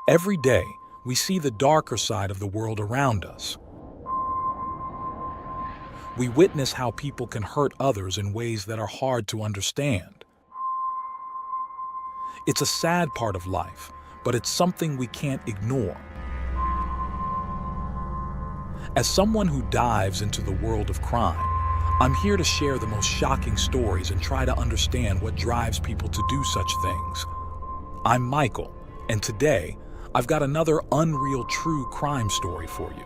Every day, we see the darker side of the world around us. We witness how people can hurt others in ways that are hard to understand. It's a sad part of life, but it's something we can't ignore. As someone who dives into the world of crime, I'm here to share the most shocking stories and try to understand what drives people to do such things. I'm Michael, and today, I've got another unreal true crime story for you.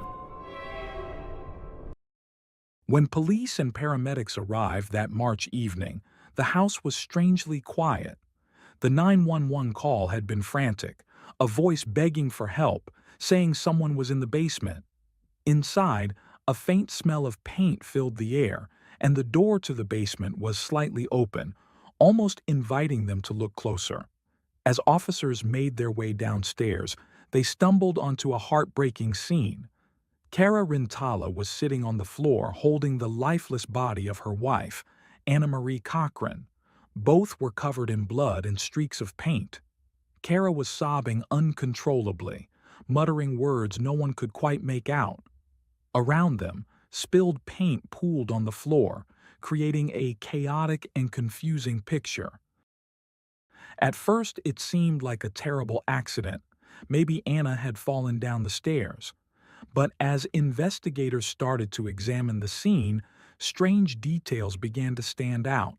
When police and paramedics arrived that March evening, the house was strangely quiet. The 911 call had been frantic, a voice begging for help, saying someone was in the basement. Inside, a faint smell of paint filled the air, and the door to the basement was slightly open, almost inviting them to look closer. As officers made their way downstairs, they stumbled onto a heartbreaking scene. Cara Rintala was sitting on the floor holding the lifeless body of her wife, Anna Marie Cochran. Both were covered in blood and streaks of paint. Cara was sobbing uncontrollably, muttering words no one could quite make out. Around them, spilled paint pooled on the floor, creating a chaotic and confusing picture. At first, it seemed like a terrible accident. Maybe Anna had fallen down the stairs. But as investigators started to examine the scene, strange details began to stand out.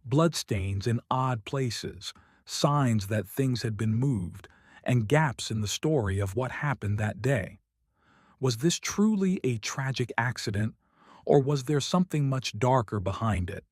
Bloodstains in odd places, signs that things had been moved, and gaps in the story of what happened that day. Was this truly a tragic accident, or was there something much darker behind it?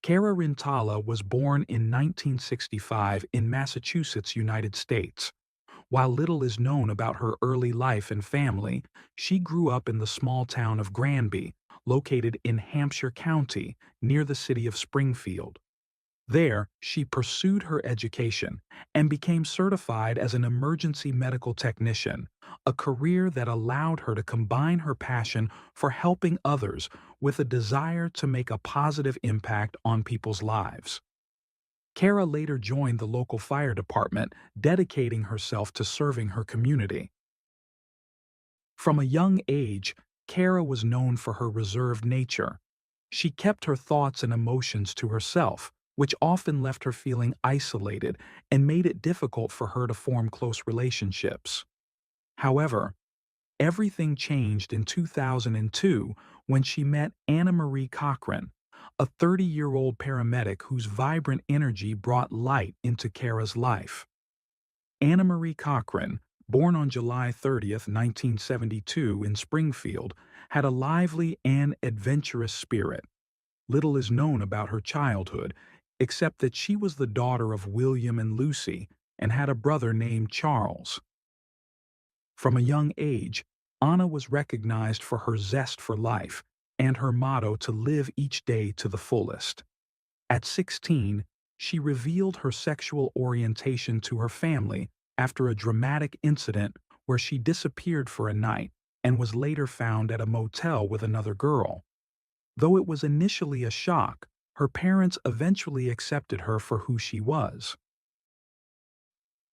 Cara Rintala was born in 1965 in Massachusetts, United States. While little is known about her early life and family, she grew up in the small town of Granby, located in Hampshire County, near the city of Springfield. There, she pursued her education and became certified as an emergency medical technician, a career that allowed her to combine her passion for helping others with a desire to make a positive impact on people's lives. Cara later joined the local fire department, dedicating herself to serving her community. From a young age, Cara was known for her reserved nature. She kept her thoughts and emotions to herself, which often left her feeling isolated and made it difficult for her to form close relationships. However, everything changed in 2002 when she met Anna Marie Cochran, a 30-year-old paramedic whose vibrant energy brought light into Cara's life. Anna Marie Cochran, born on July 30th, 1972 in Springfield, had a lively and adventurous spirit. Little is known about her childhood, except that she was the daughter of William and Lucy and had a brother named Charles. From a young age, Anna was recognized for her zest for life and her motto to live each day to the fullest. At 16, she revealed her sexual orientation to her family after a dramatic incident where she disappeared for a night and was later found at a motel with another girl. Though it was initially a shock, her parents eventually accepted her for who she was.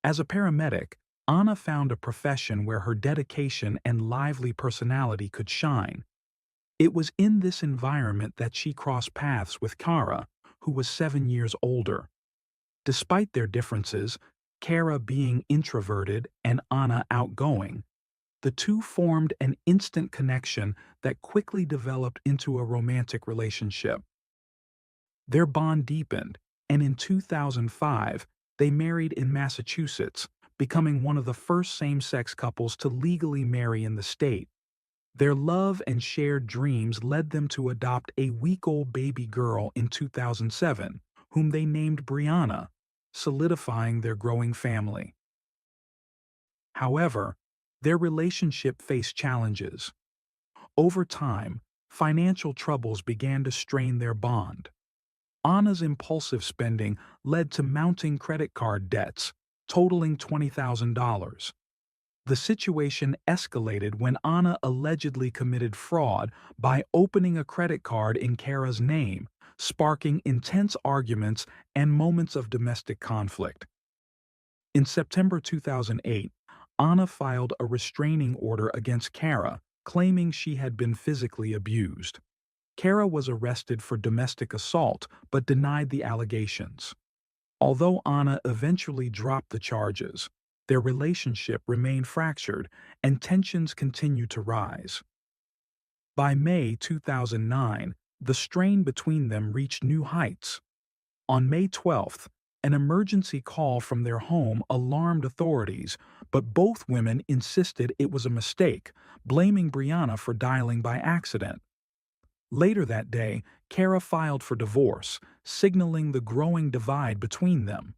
As a paramedic, Anna found a profession where her dedication and lively personality could shine. It was in this environment that she crossed paths with Cara, who was 7 years older. Despite their differences, Cara being introverted and Anna outgoing, the two formed an instant connection that quickly developed into a romantic relationship. Their bond deepened, and in 2005, they married in Massachusetts, becoming one of the first same-sex couples to legally marry in the state. Their love and shared dreams led them to adopt a week-old baby girl in 2007, whom they named Brianna, solidifying their growing family. However, their relationship faced challenges. Over time, financial troubles began to strain their bond. Anna's impulsive spending led to mounting credit card debts, totaling $20,000. The situation escalated when Anna allegedly committed fraud by opening a credit card in Kara's name, sparking intense arguments and moments of domestic conflict. In September 2008, Anna filed a restraining order against Kara, claiming she had been physically abused. Kara was arrested for domestic assault but denied the allegations. Although Anna eventually dropped the charges, their relationship remained fractured and tensions continued to rise. By May 2009, the strain between them reached new heights. On May 12th, an emergency call from their home alarmed authorities, but both women insisted it was a mistake, blaming Brianna for dialing by accident. Later that day, Kara filed for divorce, signaling the growing divide between them.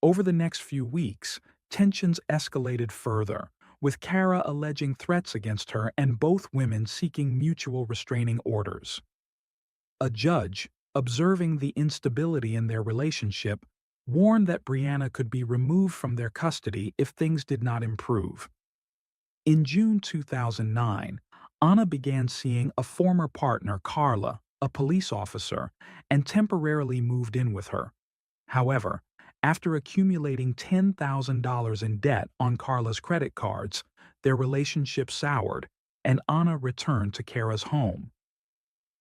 Over the next few weeks, tensions escalated further, with Kara alleging threats against her and both women seeking mutual restraining orders. A judge, observing the instability in their relationship, warned that Brianna could be removed from their custody if things did not improve. In June 2009, Anna began seeing a former partner, Carla, a police officer, and temporarily moved in with her. However, after accumulating $10,000 in debt on Carla's credit cards, their relationship soured, and Anna returned to Kara's home.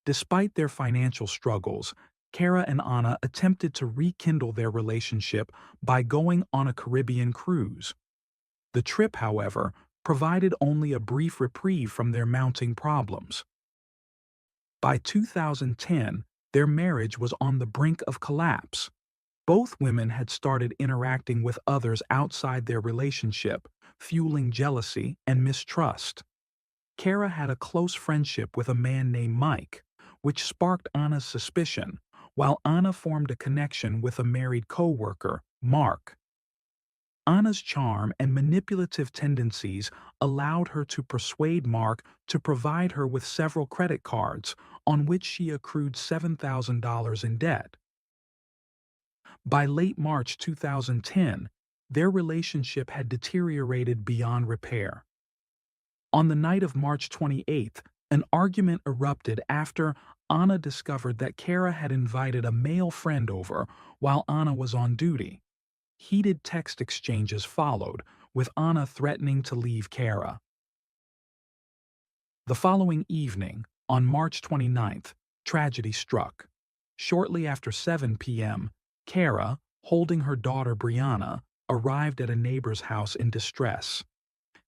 Despite their financial struggles, Kara and Anna attempted to rekindle their relationship by going on a Caribbean cruise. The trip, however, provided only a brief reprieve from their mounting problems. By 2010, their marriage was on the brink of collapse. Both women had started interacting with others outside their relationship, fueling jealousy and mistrust. Kara had a close friendship with a man named Mike, which sparked Anna's suspicion, while Anna formed a connection with a married co-worker, Mark. Anna's charm and manipulative tendencies allowed her to persuade Mark to provide her with several credit cards, on which she accrued $7,000 in debt. By late March 2010, their relationship had deteriorated beyond repair. On the night of March 28th, an argument erupted after Anna discovered that Kara had invited a male friend over while Anna was on duty. Heated text exchanges followed, with Anna threatening to leave Kara. The following evening, on March 29th, tragedy struck. Shortly after 7 p.m., Kara, holding her daughter Brianna, arrived at a neighbor's house in distress.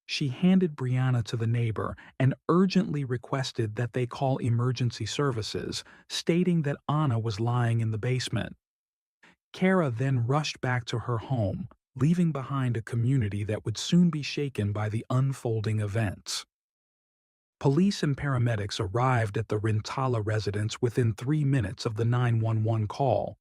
She handed Brianna to the neighbor and urgently requested that they call emergency services, stating that Anna was lying in the basement. Kara then rushed back to her home, leaving behind a community that would soon be shaken by the unfolding events. Police and paramedics arrived at the Rintala residence within 3 minutes of the 911 call.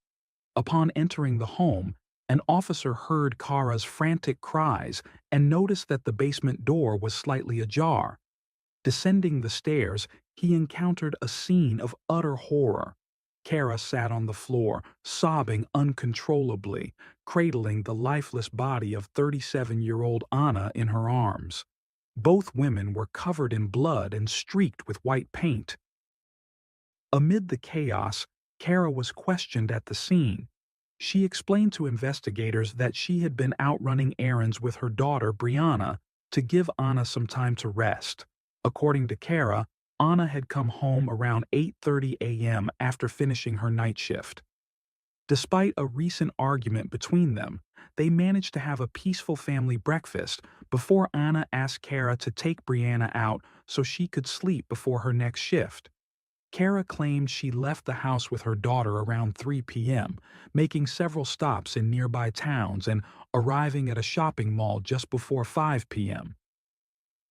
Upon entering the home, an officer heard Kara's frantic cries and noticed that the basement door was slightly ajar. Descending the stairs, he encountered a scene of utter horror. Kara sat on the floor, sobbing uncontrollably, cradling the lifeless body of 37-year-old Anna in her arms. Both women were covered in blood and streaked with white paint. Amid the chaos, Kara was questioned at the scene. She explained to investigators that she had been out running errands with her daughter Brianna to give Anna some time to rest. According to Kara, Anna had come home around 8:30 a.m. after finishing her night shift. Despite a recent argument between them, they managed to have a peaceful family breakfast before Anna asked Kara to take Brianna out so she could sleep before her next shift. Kara claimed she left the house with her daughter around 3 p.m., making several stops in nearby towns and arriving at a shopping mall just before 5 p.m.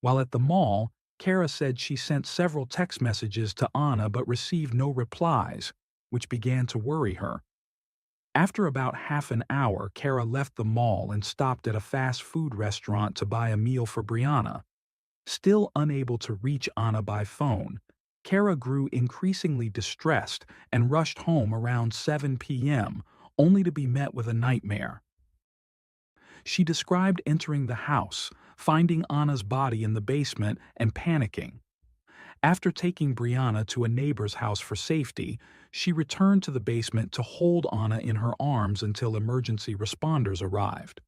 While at the mall, Kara said she sent several text messages to Anna but received no replies, which began to worry her. After about half an hour, Kara left the mall and stopped at a fast food restaurant to buy a meal for Brianna. Still unable to reach Anna by phone, Kara grew increasingly distressed and rushed home around 7 p.m., only to be met with a nightmare. She described entering the house, finding Anna's body in the basement, and panicking. After taking Brianna to a neighbor's house for safety, she returned to the basement to hold Anna in her arms until emergency responders arrived.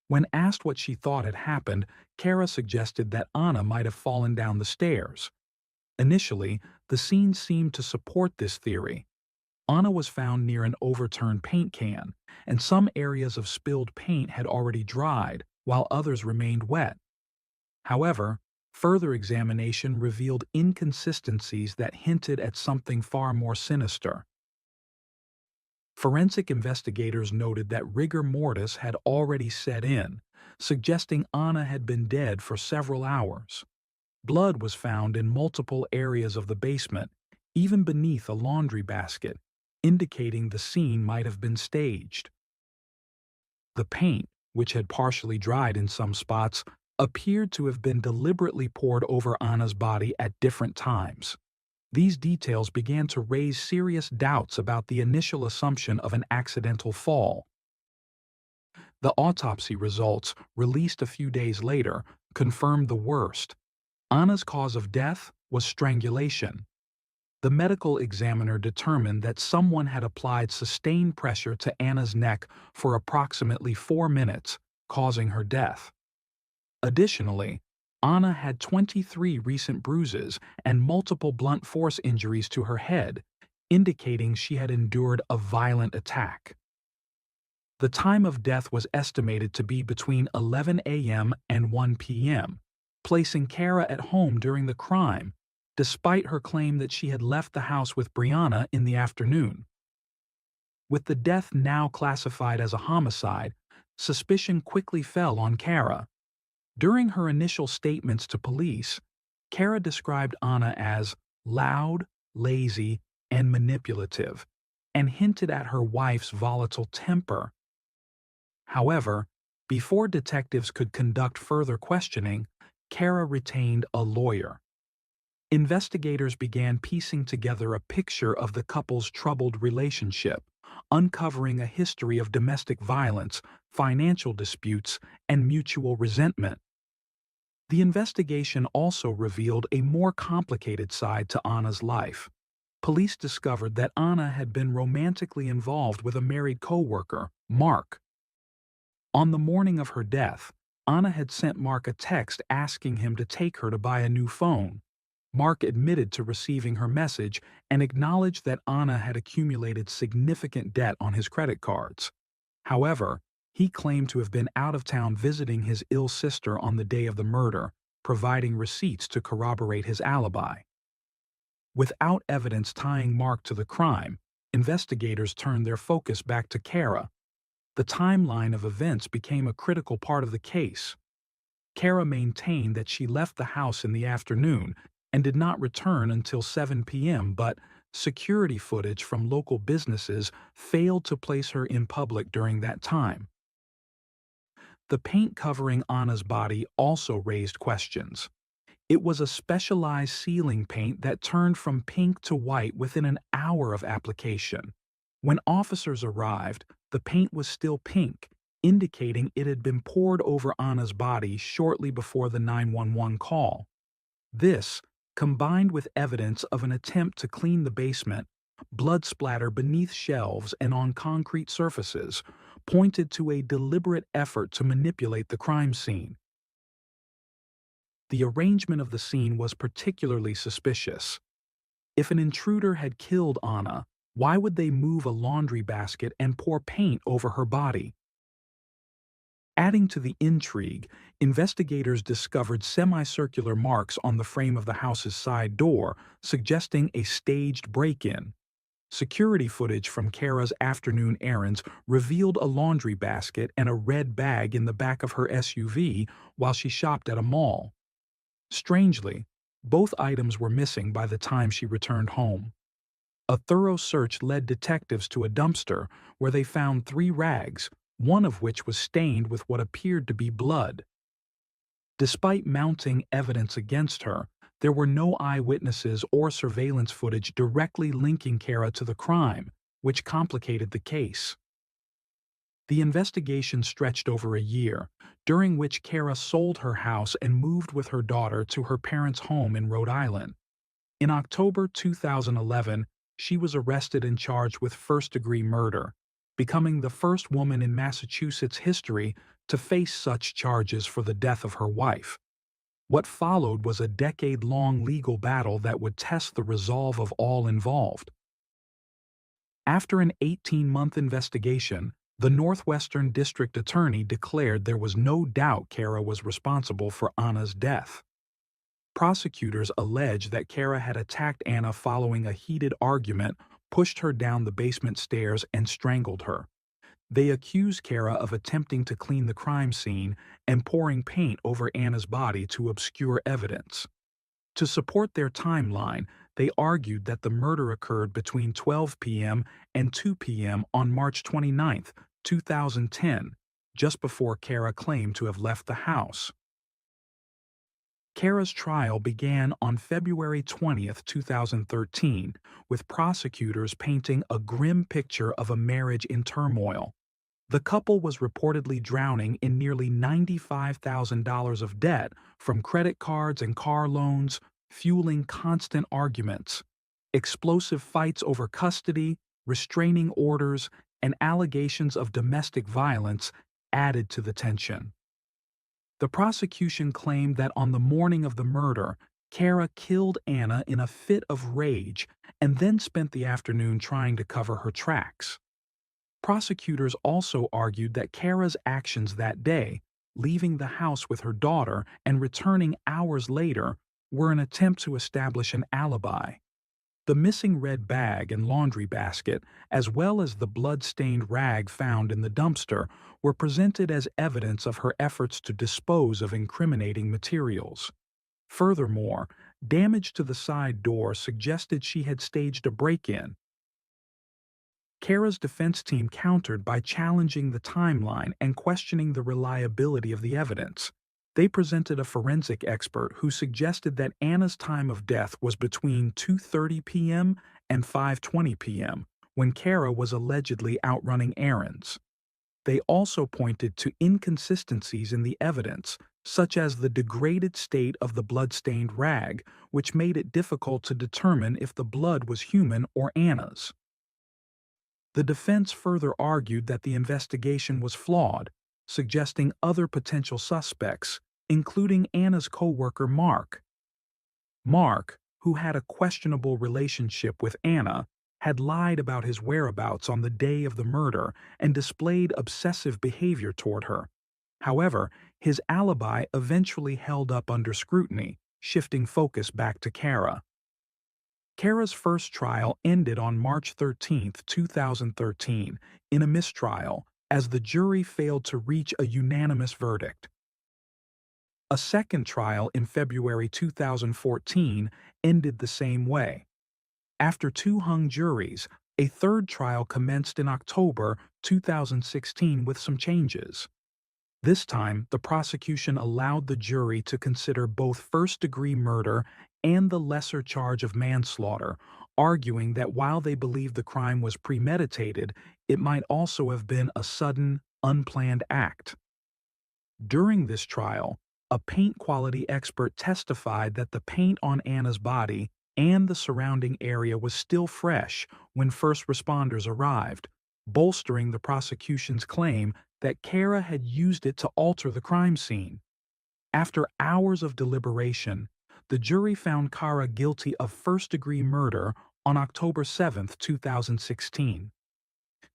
When asked what she thought had happened, Kara suggested that Anna might have fallen down the stairs. Initially, the scene seemed to support this theory. Anna was found near an overturned paint can, and some areas of spilled paint had already dried, while others remained wet. However, further examination revealed inconsistencies that hinted at something far more sinister. Forensic investigators noted that rigor mortis had already set in, suggesting Anna had been dead for several hours. Blood was found in multiple areas of the basement, even beneath a laundry basket, indicating the scene might have been staged. The paint, which had partially dried in some spots, appeared to have been deliberately poured over Anna's body at different times. These details began to raise serious doubts about the initial assumption of an accidental fall. The autopsy results, released a few days later, confirmed the worst. Anna's cause of death was strangulation. The medical examiner determined that someone had applied sustained pressure to Anna's neck for approximately 4 minutes, causing her death. Additionally, Anna had 23 recent bruises and multiple blunt force injuries to her head, indicating she had endured a violent attack. The time of death was estimated to be between 11 a.m. and 1 p.m., placing Kara at home during the crime, despite her claim that she had left the house with Brianna in the afternoon. With the death now classified as a homicide, suspicion quickly fell on Kara. During her initial statements to police, Kara described Anna as loud, lazy, and manipulative, and hinted at her wife's volatile temper. However, before detectives could conduct further questioning, Kara retained a lawyer. Investigators began piecing together a picture of the couple's troubled relationship, uncovering a history of domestic violence, financial disputes, and mutual resentment. The investigation also revealed a more complicated side to Anna's life. Police discovered that Anna had been romantically involved with a married co-worker, Mark. On the morning of her death, Anna had sent Mark a text asking him to take her to buy a new phone. Mark admitted to receiving her message and acknowledged that Anna had accumulated significant debt on his credit cards. However, he claimed to have been out of town visiting his ill sister on the day of the murder, providing receipts to corroborate his alibi. Without evidence tying Mark to the crime, investigators turned their focus back to Kara. The timeline of events became a critical part of the case. Kara maintained that she left the house in the afternoon and did not return until 7 p.m., but security footage from local businesses failed to place her in public during that time. The paint covering Anna's body also raised questions. It was a specialized sealing paint that turned from pink to white within an hour of application. When officers arrived, the paint was still pink, indicating it had been poured over Anna's body shortly before the 911 call. This, combined with evidence of an attempt to clean the basement, blood splatter beneath shelves and on concrete surfaces, pointed to a deliberate effort to manipulate the crime scene. The arrangement of the scene was particularly suspicious. If an intruder had killed Anna, why would they move a laundry basket and pour paint over her body? Adding to the intrigue, investigators discovered semicircular marks on the frame of the house's side door, suggesting a staged break-in. Security footage from Kara's afternoon errands revealed a laundry basket and a red bag in the back of her SUV while she shopped at a mall. Strangely, both items were missing by the time she returned home. A thorough search led detectives to a dumpster where they found 3 rags, one of which was stained with what appeared to be blood. Despite mounting evidence against her, there were no eyewitnesses or surveillance footage directly linking Kara to the crime, which complicated the case. The investigation stretched over a year, during which Kara sold her house and moved with her daughter to her parents' home in Rhode Island. In October 2011, she was arrested and charged with first-degree murder, becoming the first woman in Massachusetts history to face such charges for the death of her wife. What followed was a decade-long legal battle that would test the resolve of all involved. After an 18-month investigation, the Northwestern District Attorney declared there was no doubt Kara was responsible for Anna's death. Prosecutors alleged that Kara had attacked Anna following a heated argument, pushed her down the basement stairs, and strangled her. They accused Kara of attempting to clean the crime scene and pouring paint over Anna's body to obscure evidence. To support their timeline, they argued that the murder occurred between 12 p.m. and 2 p.m. on March 29, 2010, just before Kara claimed to have left the house. Kara's trial began on February 20, 2013, with prosecutors painting a grim picture of a marriage in turmoil. The couple was reportedly drowning in nearly $95,000 of debt from credit cards and car loans, fueling constant arguments. Explosive fights over custody, restraining orders, and allegations of domestic violence added to the tension. The prosecution claimed that on the morning of the murder, Kara killed Anna in a fit of rage and then spent the afternoon trying to cover her tracks. Prosecutors also argued that Kara's actions that day, leaving the house with her daughter and returning hours later, were an attempt to establish an alibi. The missing red bag and laundry basket, as well as the blood-stained rag found in the dumpster, were presented as evidence of her efforts to dispose of incriminating materials. Furthermore, damage to the side door suggested she had staged a break-in. Kara's defense team countered by challenging the timeline and questioning the reliability of the evidence. They presented a forensic expert who suggested that Anna's time of death was between 2:30 p.m. and 5:20 p.m., when Kara was allegedly out running errands. They also pointed to inconsistencies in the evidence, such as the degraded state of the blood-stained rag, which made it difficult to determine if the blood was human or Anna's. The defense further argued that the investigation was flawed, suggesting other potential suspects, including Anna's co-worker Mark. Mark, who had a questionable relationship with Anna, had lied about his whereabouts on the day of the murder and displayed obsessive behavior toward her. However, his alibi eventually held up under scrutiny, shifting focus back to Kara. Kara's first trial ended on March 13, 2013, in a mistrial, as the jury failed to reach a unanimous verdict. A second trial in February 2014 ended the same way. After two hung juries, a third trial commenced in October 2016 with some changes. This time, the prosecution allowed the jury to consider both first-degree murder and the lesser charge of manslaughter, arguing that while they believed the crime was premeditated, it might also have been a sudden, unplanned act. During this trial, a paint quality expert testified that the paint on Anna's body and the surrounding area was still fresh when first responders arrived, bolstering the prosecution's claim that Kara had used it to alter the crime scene. After hours of deliberation, the jury found Kara guilty of first-degree murder on October 7, 2016.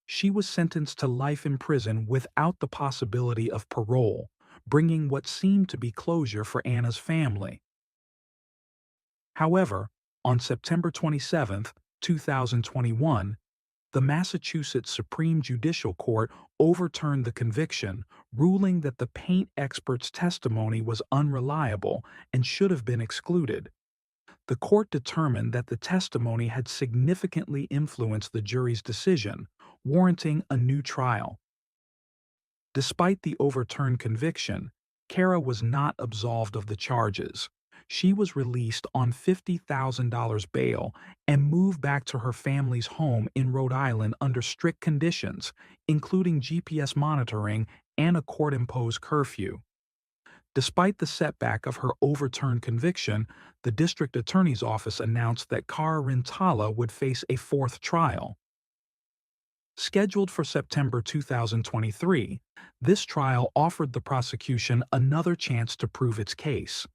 She was sentenced to life in prison without the possibility of parole, bringing what seemed to be closure for Anna's family. However, on September 27, 2021, the Massachusetts Supreme Judicial Court overturned the conviction, ruling that the paint expert's testimony was unreliable and should have been excluded. The court determined that the testimony had significantly influenced the jury's decision, warranting a new trial. Despite the overturned conviction, Kara was not absolved of the charges. She was released on $50,000 bail and moved back to her family's home in Rhode Island under strict conditions, including GPS monitoring and a court-imposed curfew. Despite the setback of her overturned conviction, the district attorney's office announced that Kara Rintala would face a fourth trial. Scheduled for September 2023, this trial offered the prosecution another chance to prove its case.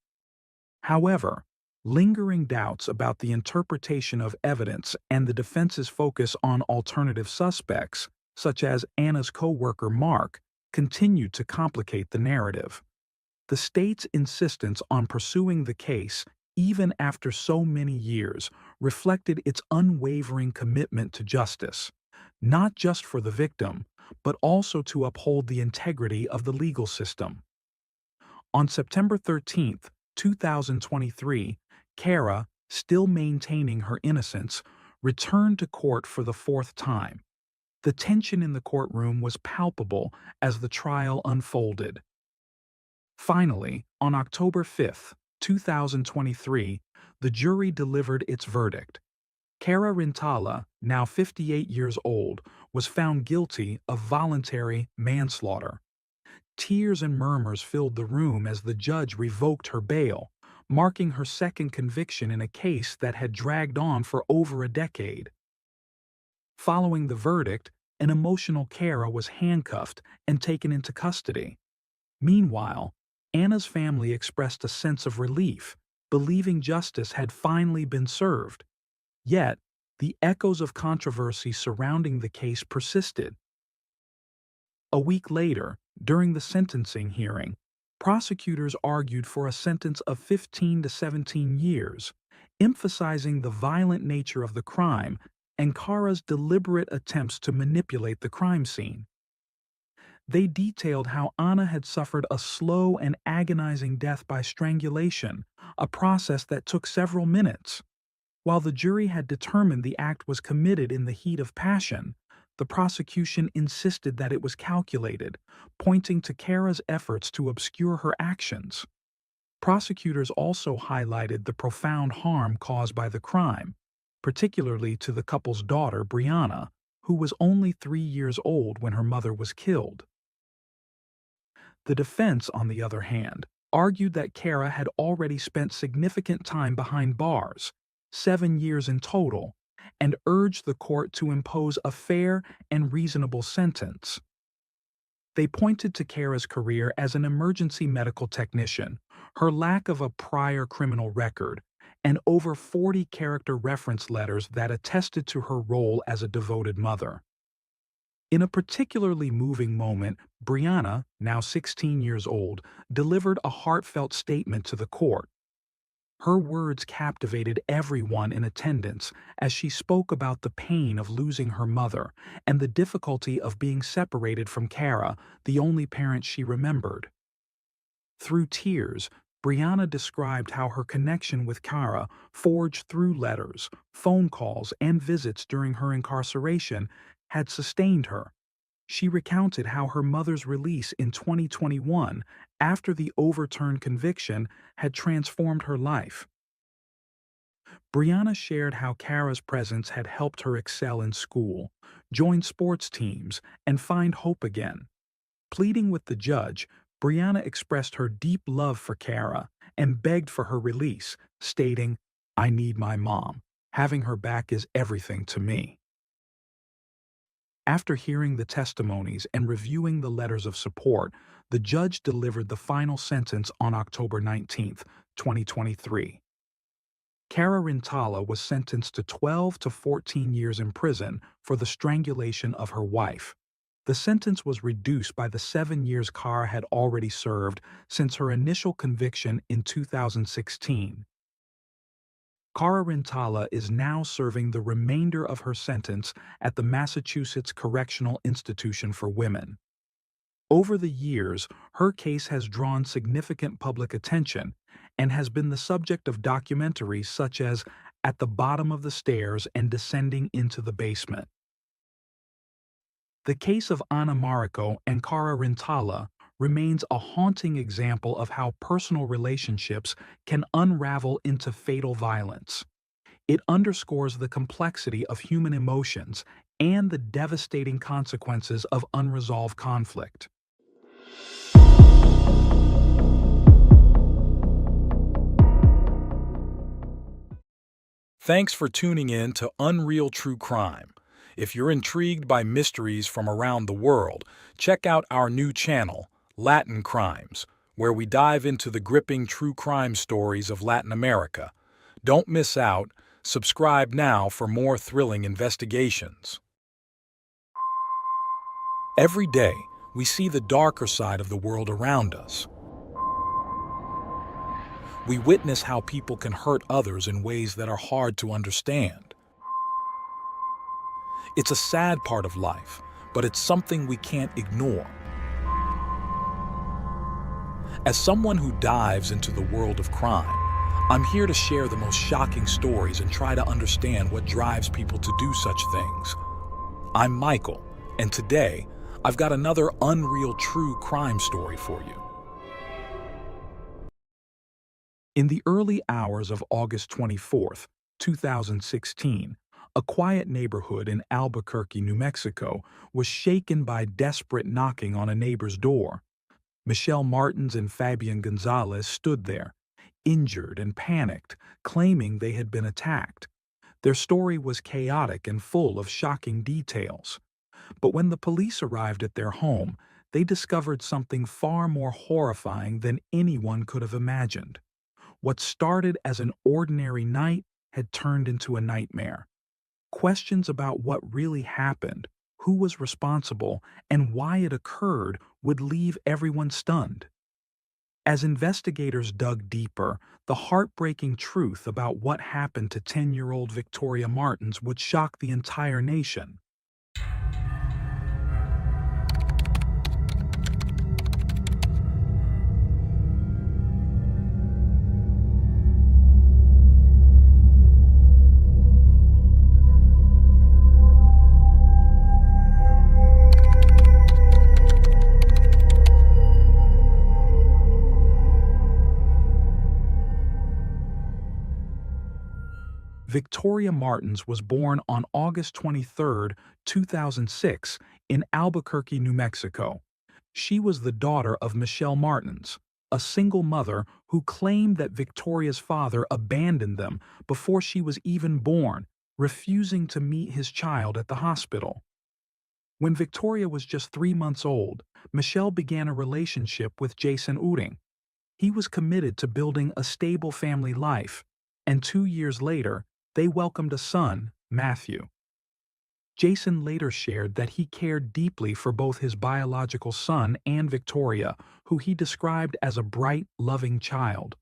However, lingering doubts about the interpretation of evidence and the defense's focus on alternative suspects, such as Anna's co-worker Mark, continued to complicate the narrative. The state's insistence on pursuing the case, even after so many years, reflected its unwavering commitment to justice, not just for the victim, but also to uphold the integrity of the legal system. On September 13, 2023, Kara, still maintaining her innocence, returned to court for the fourth time. The tension in the courtroom was palpable as the trial unfolded. Finally, on October 5, 2023, the jury delivered its verdict. Kara Rintala, now 58 years old, was found guilty of voluntary manslaughter. Tears and murmurs filled the room as the judge revoked her bail, marking her second conviction in a case that had dragged on for over a decade. Following the verdict, an emotional Kara was handcuffed and taken into custody. Meanwhile, Anna's family expressed a sense of relief, believing justice had finally been served. Yet, the echoes of controversy surrounding the case persisted. A week later, during the sentencing hearing, prosecutors argued for a sentence of 15 to 17 years, emphasizing the violent nature of the crime and Kara's deliberate attempts to manipulate the crime scene. They detailed how Anna had suffered a slow and agonizing death by strangulation, a process that took several minutes. While the jury had determined the act was committed in the heat of passion, the prosecution insisted that it was calculated, pointing to Kara's efforts to obscure her actions. Prosecutors also highlighted the profound harm caused by the crime, particularly to the couple's daughter, Brianna, who was only 3 years old when her mother was killed. The defense, on the other hand, argued that Kara had already spent significant time behind bars, 7 years in total, and urged the court to impose a fair and reasonable sentence. They pointed to Kara's career as an emergency medical technician, her lack of a prior criminal record, and over 40 character reference letters that attested to her role as a devoted mother. In a particularly moving moment, Brianna, now 16 years old, delivered a heartfelt statement to the court. Her words captivated everyone in attendance as she spoke about the pain of losing her mother and the difficulty of being separated from Kara, the only parent she remembered. Through tears, Brianna described how her connection with Kara, forged through letters, phone calls, and visits during her incarceration, had sustained her. She recounted how her mother's release in 2021, after the overturned conviction, had transformed her life. Brianna shared how Kara's presence had helped her excel in school, join sports teams, and find hope again. Pleading with the judge, Brianna expressed her deep love for Kara and begged for her release, stating, "I need my mom. Having her back is everything to me." After hearing the testimonies and reviewing the letters of support, the judge delivered the final sentence on October 19, 2023. Kara Rintala was sentenced to 12 to 14 years in prison for the strangulation of her wife. The sentence was reduced by the 7 years Kara had already served since her initial conviction in 2016. Kara Rintala is now serving the remainder of her sentence at the Massachusetts Correctional Institution for Women. Over the years, her case has drawn significant public attention and has been the subject of documentaries such as At the Bottom of the Stairs and Descending into the Basement. The case of Anna Mariko and Kara Rintala remains a haunting example of how personal relationships can unravel into fatal violence. It underscores the complexity of human emotions and the devastating consequences of unresolved conflict. Thanks for tuning in to Unreal True Crime. If you're intrigued by mysteries from around the world, check out our new channel, Latin Crimes, where we dive into the gripping true crime stories of Latin America. Don't miss out. Subscribe now for more thrilling investigations. Every day, we see the darker side of the world around us. We witness how people can hurt others in ways that are hard to understand. It's a sad part of life, but it's something we can't ignore. As someone who dives into the world of crime, I'm here to share the most shocking stories and try to understand what drives people to do such things. I'm Michael, and today, I've got another unreal true crime story for you. In the early hours of August 24th, 2016, a quiet neighborhood in Albuquerque, New Mexico, was shaken by desperate knocking on a neighbor's door. Michelle Martins and Fabian Gonzalez stood there, injured and panicked, claiming they had been attacked. Their story was chaotic and full of shocking details. But when the police arrived at their home, they discovered something far more horrifying than anyone could have imagined. What started as an ordinary night had turned into a nightmare. Questions about what really happened, who was responsible, and why it occurred would leave everyone stunned. As investigators dug deeper, the heartbreaking truth about what happened to 10-year-old Victoria Martins would shock the entire nation. Victoria Martins was born on August 23, 2006, in Albuquerque, New Mexico. She was the daughter of Michelle Martins, a single mother who claimed that Victoria's father abandoned them before she was even born, refusing to meet his child at the hospital. When Victoria was just 3 months old, Michelle began a relationship with Jason Uring. He was committed to building a stable family life, and 2 years later, they welcomed a son, Matthew. Jason later shared that he cared deeply for both his biological son and Victoria, who he described as a bright, loving child.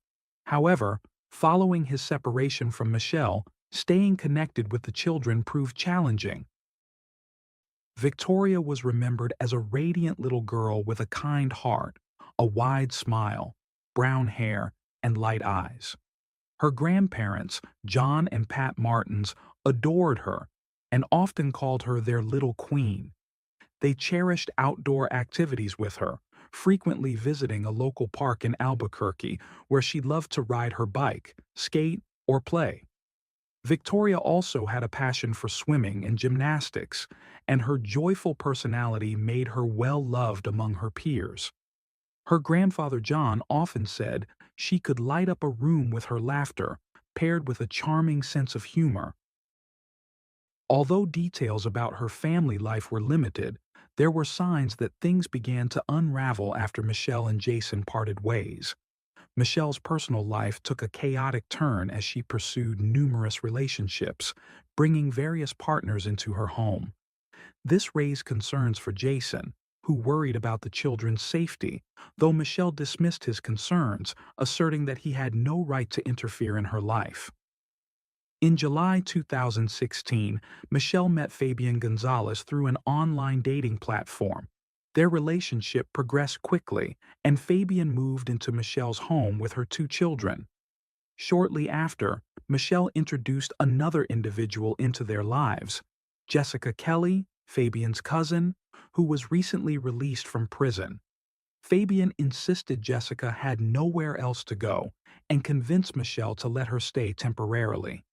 However, following his separation from Michelle, staying connected with the children proved challenging. Victoria was remembered as a radiant little girl with a kind heart, a wide smile, brown hair, and light eyes. Her grandparents, John and Pat Martins, adored her and often called her their little queen. They cherished outdoor activities with her, frequently visiting a local park in Albuquerque where she loved to ride her bike, skate, or play. Victoria also had a passion for swimming and gymnastics, and her joyful personality made her well-loved among her peers. Her grandfather John often said she could light up a room with her laughter, paired with a charming sense of humor. Although details about her family life were limited, there were signs that things began to unravel after Michelle and Jason parted ways. Michelle's personal life took a chaotic turn as she pursued numerous relationships, bringing various partners into her home. This raised concerns for Jason, who worried about the children's safety, though Michelle dismissed his concerns, asserting that he had no right to interfere in her life. In July 2016, Michelle met Fabian Gonzalez through an online dating platform. Their relationship progressed quickly, and Fabian moved into Michelle's home with her 2 children. Shortly after, Michelle introduced another individual into their lives, Jessica Kelly, Fabian's cousin, who was recently released from prison. Fabian insisted Jessica had nowhere else to go and convinced Michelle to let her stay temporarily.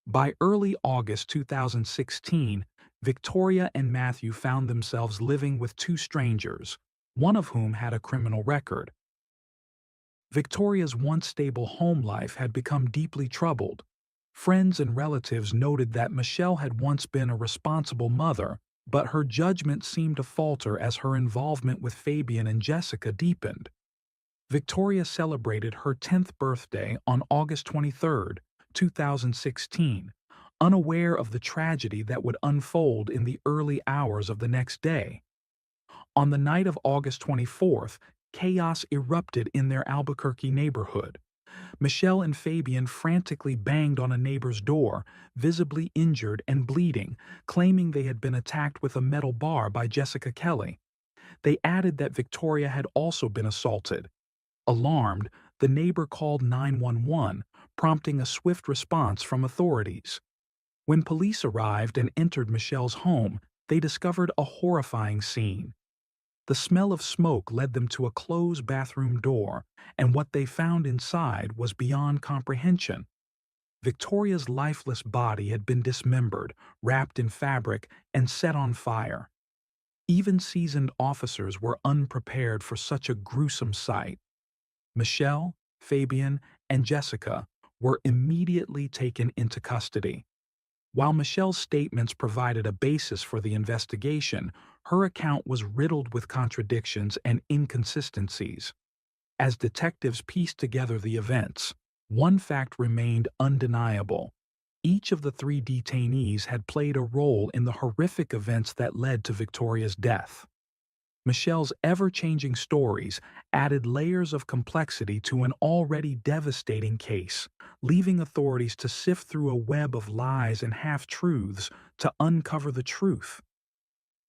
By early August 2016, Victoria and Matthew found themselves living with two strangers, one of whom had a criminal record. Victoria's once stable home life had become deeply troubled. Friends and relatives noted that Michelle had once been a responsible mother, but her judgment seemed to falter as her involvement with Fabian and Jessica deepened. Victoria celebrated her 10th birthday on August 23, 2016, unaware of the tragedy that would unfold in the early hours of the next day. On the night of August 24th, chaos erupted in their Albuquerque neighborhood. Michelle and Fabian frantically banged on a neighbor's door, visibly injured and bleeding, claiming they had been attacked with a metal bar by Jessica Kelly. They added that Victoria had also been assaulted. Alarmed, the neighbor called 911, prompting a swift response from authorities. When police arrived and entered Michelle's home, they discovered a horrifying scene. The smell of smoke led them to a closed bathroom door, and what they found inside was beyond comprehension. Victoria's lifeless body had been dismembered, wrapped in fabric, and set on fire. Even seasoned officers were unprepared for such a gruesome sight. Michelle, Fabian, and Jessica were immediately taken into custody. While Michelle's statements provided a basis for the investigation, her account was riddled with contradictions and inconsistencies. As detectives pieced together the events, one fact remained undeniable. Each of the three detainees had played a role in the horrific events that led to Victoria's death. Michelle's ever-changing stories added layers of complexity to an already devastating case, leaving authorities to sift through a web of lies and half-truths to uncover the truth.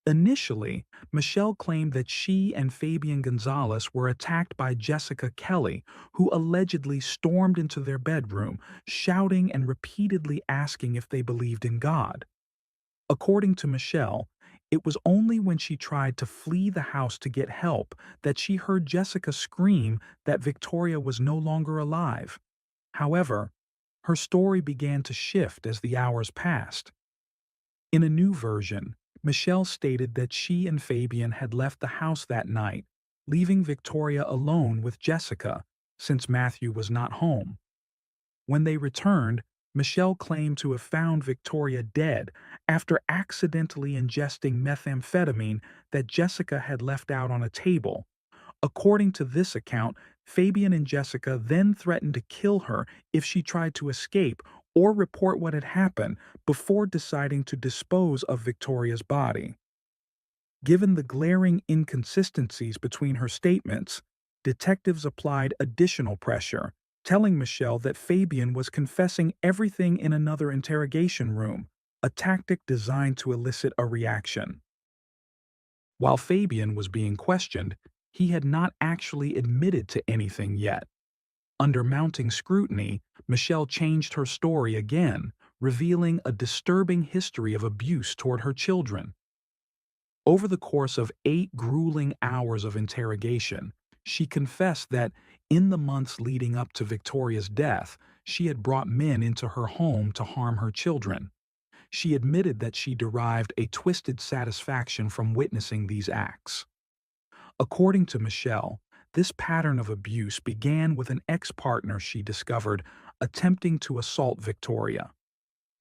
Initially, Michelle claimed that she and Fabian Gonzalez were attacked by Jessica Kelly, who allegedly stormed into their bedroom, shouting and repeatedly asking if they believed in God. According to Michelle, it was only when she tried to flee the house to get help that she heard Jessica scream that Victoria was no longer alive. However, her story began to shift as the hours passed. In a new version, Michelle stated that she and Fabian had left the house that night, leaving Victoria alone with Jessica, since Matthew was not home. When they returned, Michelle claimed to have found Victoria dead after accidentally ingesting methamphetamine that Jessica had left out on a table. According to this account, Fabian and Jessica then threatened to kill her if she tried to escape or report what had happened before deciding to dispose of Victoria's body. Given the glaring inconsistencies between her statements, detectives applied additional pressure, telling Michelle that Fabian was confessing everything in another interrogation room, a tactic designed to elicit a reaction. While Fabian was being questioned, he had not actually admitted to anything yet. Under mounting scrutiny, Michelle changed her story again, revealing a disturbing history of abuse toward her children. Over the course of 8 grueling hours of interrogation, she confessed that, in the months leading up to Victoria's death, she had brought men into her home to harm her children. She admitted that she derived a twisted satisfaction from witnessing these acts. According to Michelle, this pattern of abuse began with an ex-partner she discovered attempting to assault Victoria.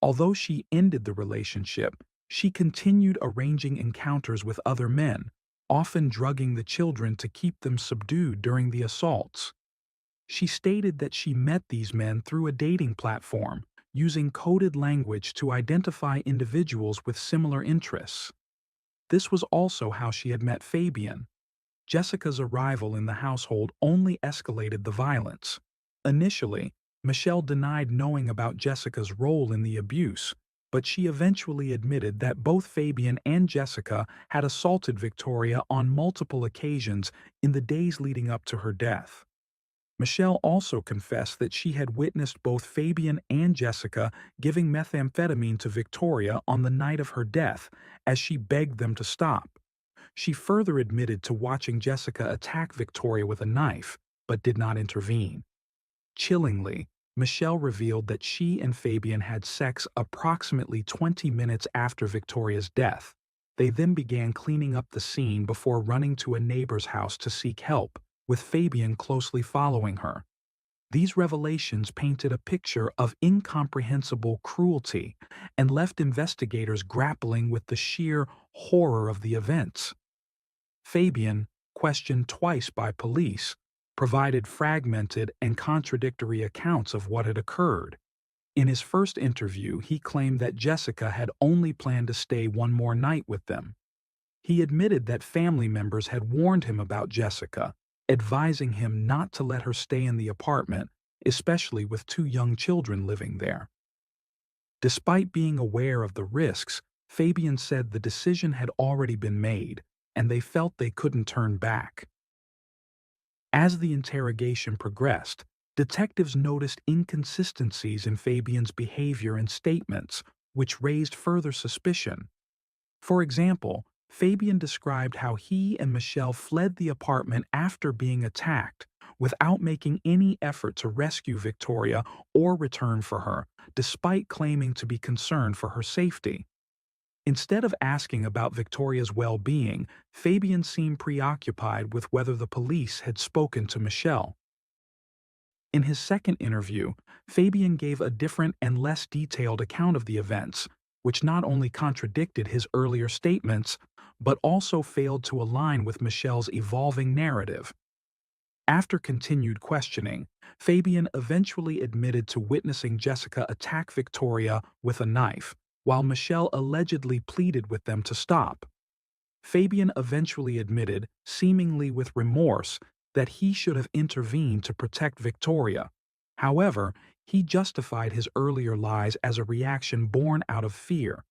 Although she ended the relationship, she continued arranging encounters with other men, often drugging the children to keep them subdued during the assaults. She stated that she met these men through a dating platform, using coded language to identify individuals with similar interests. This was also how she had met Fabian. Jessica's arrival in the household only escalated the violence. Initially, Michelle denied knowing about Jessica's role in the abuse, but she eventually admitted that both Fabian and Jessica had assaulted Victoria on multiple occasions in the days leading up to her death. Michelle also confessed that she had witnessed both Fabian and Jessica giving methamphetamine to Victoria on the night of her death as she begged them to stop. She further admitted to watching Jessica attack Victoria with a knife, but did not intervene. Chillingly, Michelle revealed that she and Fabian had sex approximately 20 minutes after Victoria's death. They then began cleaning up the scene before running to a neighbor's house to seek help, with Fabian closely following her. These revelations painted a picture of incomprehensible cruelty and left investigators grappling with the sheer horror of the events. Fabian, questioned twice by police, provided fragmented and contradictory accounts of what had occurred. In his first interview, he claimed that Jessica had only planned to stay one more night with them. He admitted that family members had warned him about Jessica, advising him not to let her stay in the apartment, especially with two young children living there. Despite being aware of the risks, Fabian said the decision had already been made, and they felt they couldn't turn back. As the interrogation progressed, detectives noticed inconsistencies in Fabian's behavior and statements, which raised further suspicion. For example, Fabian described how he and Michelle fled the apartment after being attacked, without making any effort to rescue Victoria or return for her, despite claiming to be concerned for her safety. Instead of asking about Victoria's well-being, Fabian seemed preoccupied with whether the police had spoken to Michelle. In his second interview, Fabian gave a different and less detailed account of the events, which not only contradicted his earlier statements, but also failed to align with Michelle's evolving narrative. After continued questioning, Fabian eventually admitted to witnessing Jessica attack Victoria with a knife, while Michelle allegedly pleaded with them to stop. Fabian eventually admitted, seemingly with remorse, that he should have intervened to protect Victoria. However, he justified his earlier lies as a reaction born out of fear.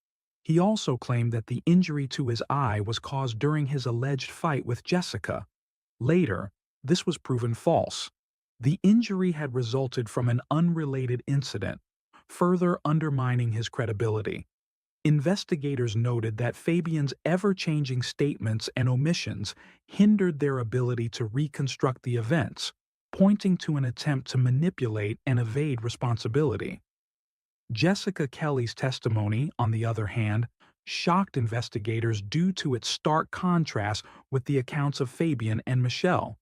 He also claimed that the injury to his eye was caused during his alleged fight with Jessica. Later, this was proven false. The injury had resulted from an unrelated incident, further undermining his credibility. Investigators noted that Fabian's ever-changing statements and omissions hindered their ability to reconstruct the events, pointing to an attempt to manipulate and evade responsibility. Jessica Kelly's testimony, on the other hand, shocked investigators due to its stark contrast with the accounts of Fabian and Michelle.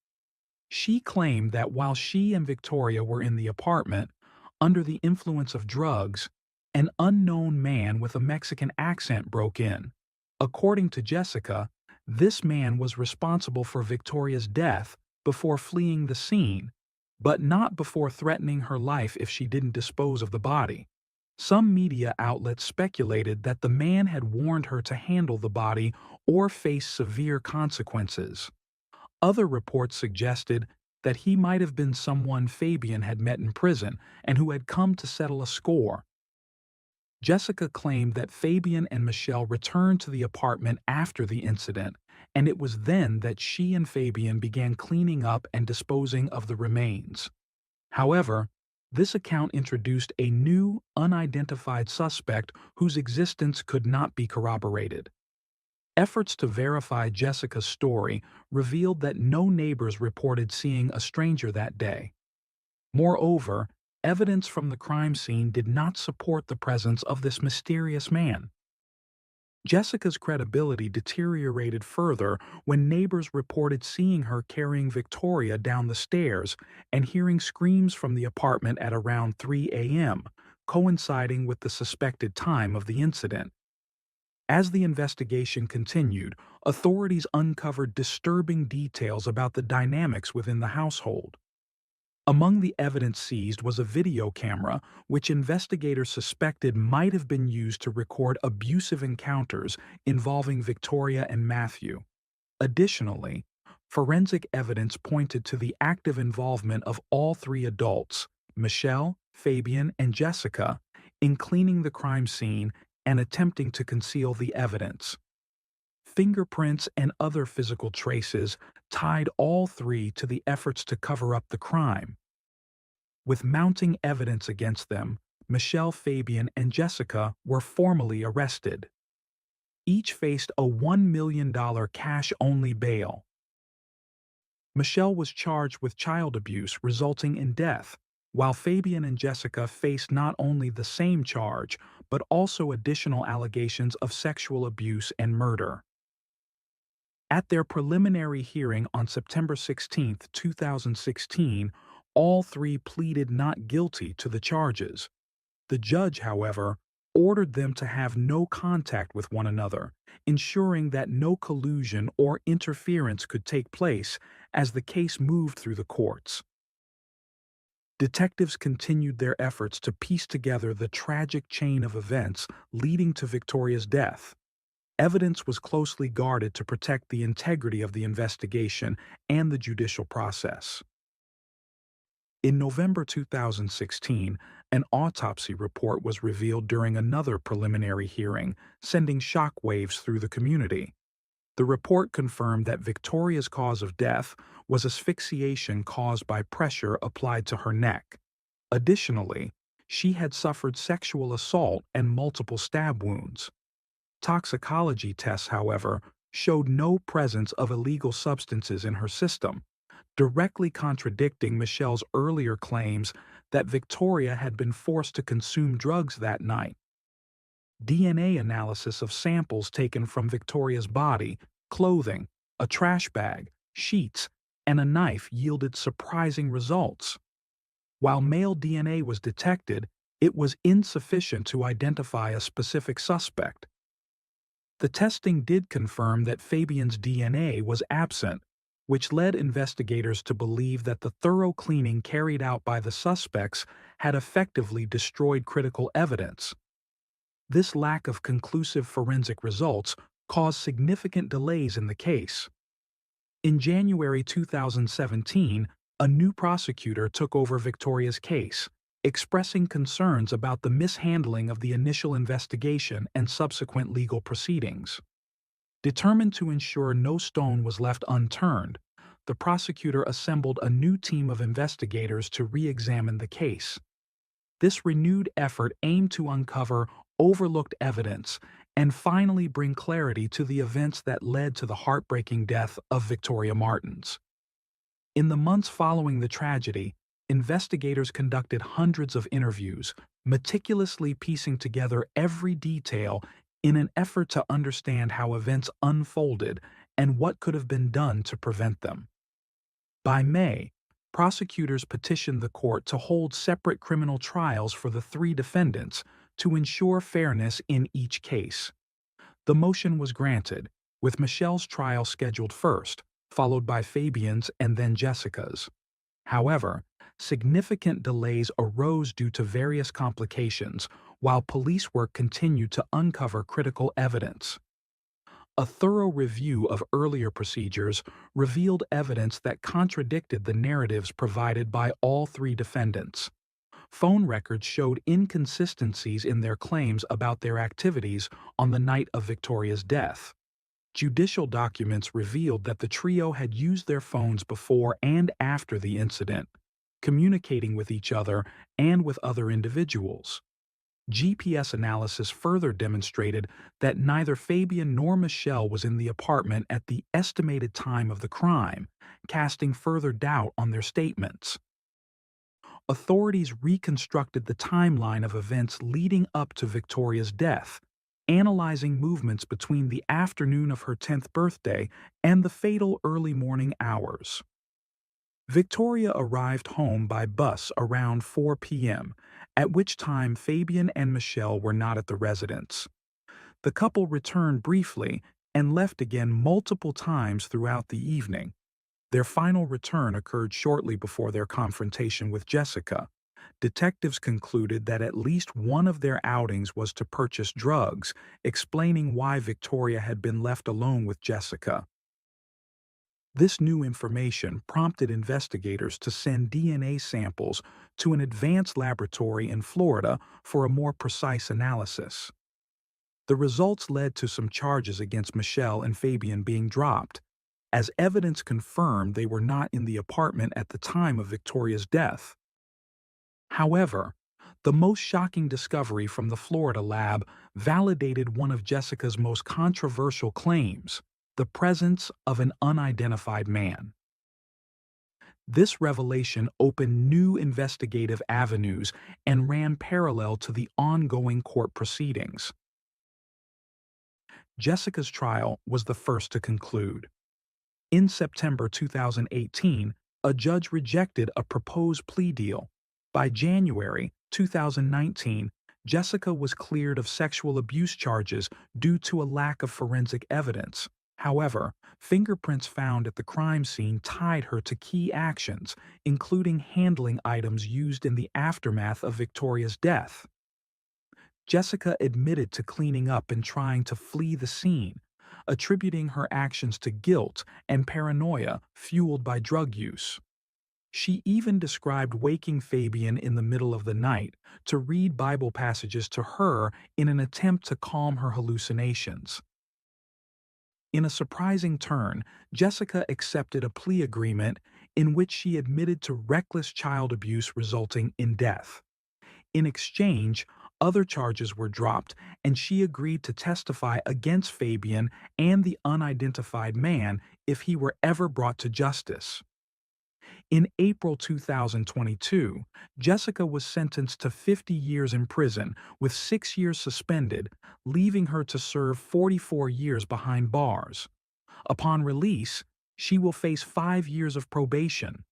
She claimed that while she and Victoria were in the apartment, under the influence of drugs, an unknown man with a Mexican accent broke in. According to Jessica, this man was responsible for Victoria's death before fleeing the scene, but not before threatening her life if she didn't dispose of the body. Some media outlets speculated that the man had warned her to handle the body or face severe consequences. Other reports suggested that he might have been someone Fabian had met in prison and who had come to settle a score. Jessica claimed that Fabian and Michelle returned to the apartment after the incident, and it was then that she and Fabian began cleaning up and disposing of the remains. However, this account introduced a new, unidentified suspect whose existence could not be corroborated. Efforts to verify Jessica's story revealed that no neighbors reported seeing a stranger that day. Moreover, evidence from the crime scene did not support the presence of this mysterious man. Jessica's credibility deteriorated further when neighbors reported seeing her carrying Victoria down the stairs and hearing screams from the apartment at around 3 a.m., coinciding with the suspected time of the incident. As the investigation continued, authorities uncovered disturbing details about the dynamics within the household. Among the evidence seized was a video camera, which investigators suspected might have been used to record abusive encounters involving Victoria and Matthew. Additionally, forensic evidence pointed to the active involvement of all three adults, Michelle, Fabian, and Jessica, in cleaning the crime scene and attempting to conceal the evidence. Fingerprints and other physical traces tied all three to the efforts to cover up the crime. With mounting evidence against them, Michelle, Fabian, and Jessica were formally arrested. each faced a $1 million cash-only bail. Michelle was charged with child abuse resulting in death, while Fabian and Jessica faced not only the same charge, but also additional allegations of sexual abuse and murder. At their preliminary hearing on September 16, 2016, all three pleaded not guilty to the charges. The judge, however, ordered them to have no contact with one another, ensuring that no collusion or interference could take place as the case moved through the courts. Detectives continued their efforts to piece together the tragic chain of events leading to Victoria's death. Evidence was closely guarded to protect the integrity of the investigation and the judicial process. In November 2016, an autopsy report was revealed during another preliminary hearing, sending shockwaves through the community. The report confirmed that Victoria's cause of death was asphyxiation caused by pressure applied to her neck. Additionally, she had suffered sexual assault and multiple stab wounds. Toxicology tests, however, showed no presence of illegal substances in her system, directly contradicting Michelle's earlier claims that Victoria had been forced to consume drugs that night. DNA analysis of samples taken from Victoria's body, clothing, a trash bag, sheets, and a knife yielded surprising results. While male DNA was detected, it was insufficient to identify a specific suspect. The testing did confirm that Fabian's DNA was absent, which led investigators to believe that the thorough cleaning carried out by the suspects had effectively destroyed critical evidence. This lack of conclusive forensic results caused significant delays in the case. In January 2017, a new prosecutor took over Victoria's case, expressing concerns about the mishandling of the initial investigation and subsequent legal proceedings. Determined to ensure no stone was left unturned, the prosecutor assembled a new team of investigators to re-examine the case. This renewed effort aimed to uncover overlooked evidence and finally bring clarity to the events that led to the heartbreaking death of Victoria Martins. In the months following the tragedy, investigators conducted hundreds of interviews, meticulously piecing together every detail in an effort to understand how events unfolded and what could have been done to prevent them. By May, prosecutors petitioned the court to hold separate criminal trials for the three defendants to ensure fairness in each case. The motion was granted, with Michelle's trial scheduled first, followed by Fabian's and then Jessica's. However, significant delays arose due to various complications, while police work continued to uncover critical evidence. A thorough review of earlier procedures revealed evidence that contradicted the narratives provided by all three defendants. Phone records showed inconsistencies in their claims about their activities on the night of Victoria's death. Judicial documents revealed that the trio had used their phones before and after the incident, communicating with each other and with other individuals. GPS analysis further demonstrated that neither Fabian nor Michelle was in the apartment at the estimated time of the crime, casting further doubt on their statements. Authorities reconstructed the timeline of events leading up to Victoria's death, analyzing movements between the afternoon of her 10th birthday and the fatal early morning hours. Victoria arrived home by bus around 4 p.m., at which time Fabian and Michelle were not at the residence. The couple returned briefly and left again multiple times throughout the evening. Their final return occurred shortly before their confrontation with Jessica. Detectives concluded that at least one of their outings was to purchase drugs, explaining why Victoria had been left alone with Jessica. This new information prompted investigators to send DNA samples to an advanced laboratory in Florida for a more precise analysis. The results led to some charges against Michelle and Fabian being dropped, as evidence confirmed they were not in the apartment at the time of Victoria's death. However, The most shocking discovery from the Florida lab validated one of Jessica's most controversial claims, the presence of an unidentified man. This revelation opened new investigative avenues and ran parallel to the ongoing court proceedings. Jessica's trial was the first to conclude. In September 2018, a judge rejected a proposed plea deal. By January 2019, Jessica was cleared of sexual abuse charges due to a lack of forensic evidence. However, fingerprints found at the crime scene tied her to key actions, including handling items used in the aftermath of Victoria's death. Jessica admitted to cleaning up and trying to flee the scene, attributing her actions to guilt and paranoia fueled by drug use. She even described waking Fabian in the middle of the night to read Bible passages to her in an attempt to calm her hallucinations. In a surprising turn, Jessica accepted a plea agreement in which she admitted to reckless child abuse resulting in death. In exchange, other charges were dropped, and she agreed to testify against Fabian and the unidentified man if he were ever brought to justice. In April 2022, Jessica was sentenced to 50 years in prison with 6 years suspended, leaving her to serve 44 years behind bars. Upon release, she will face 5 years of probation.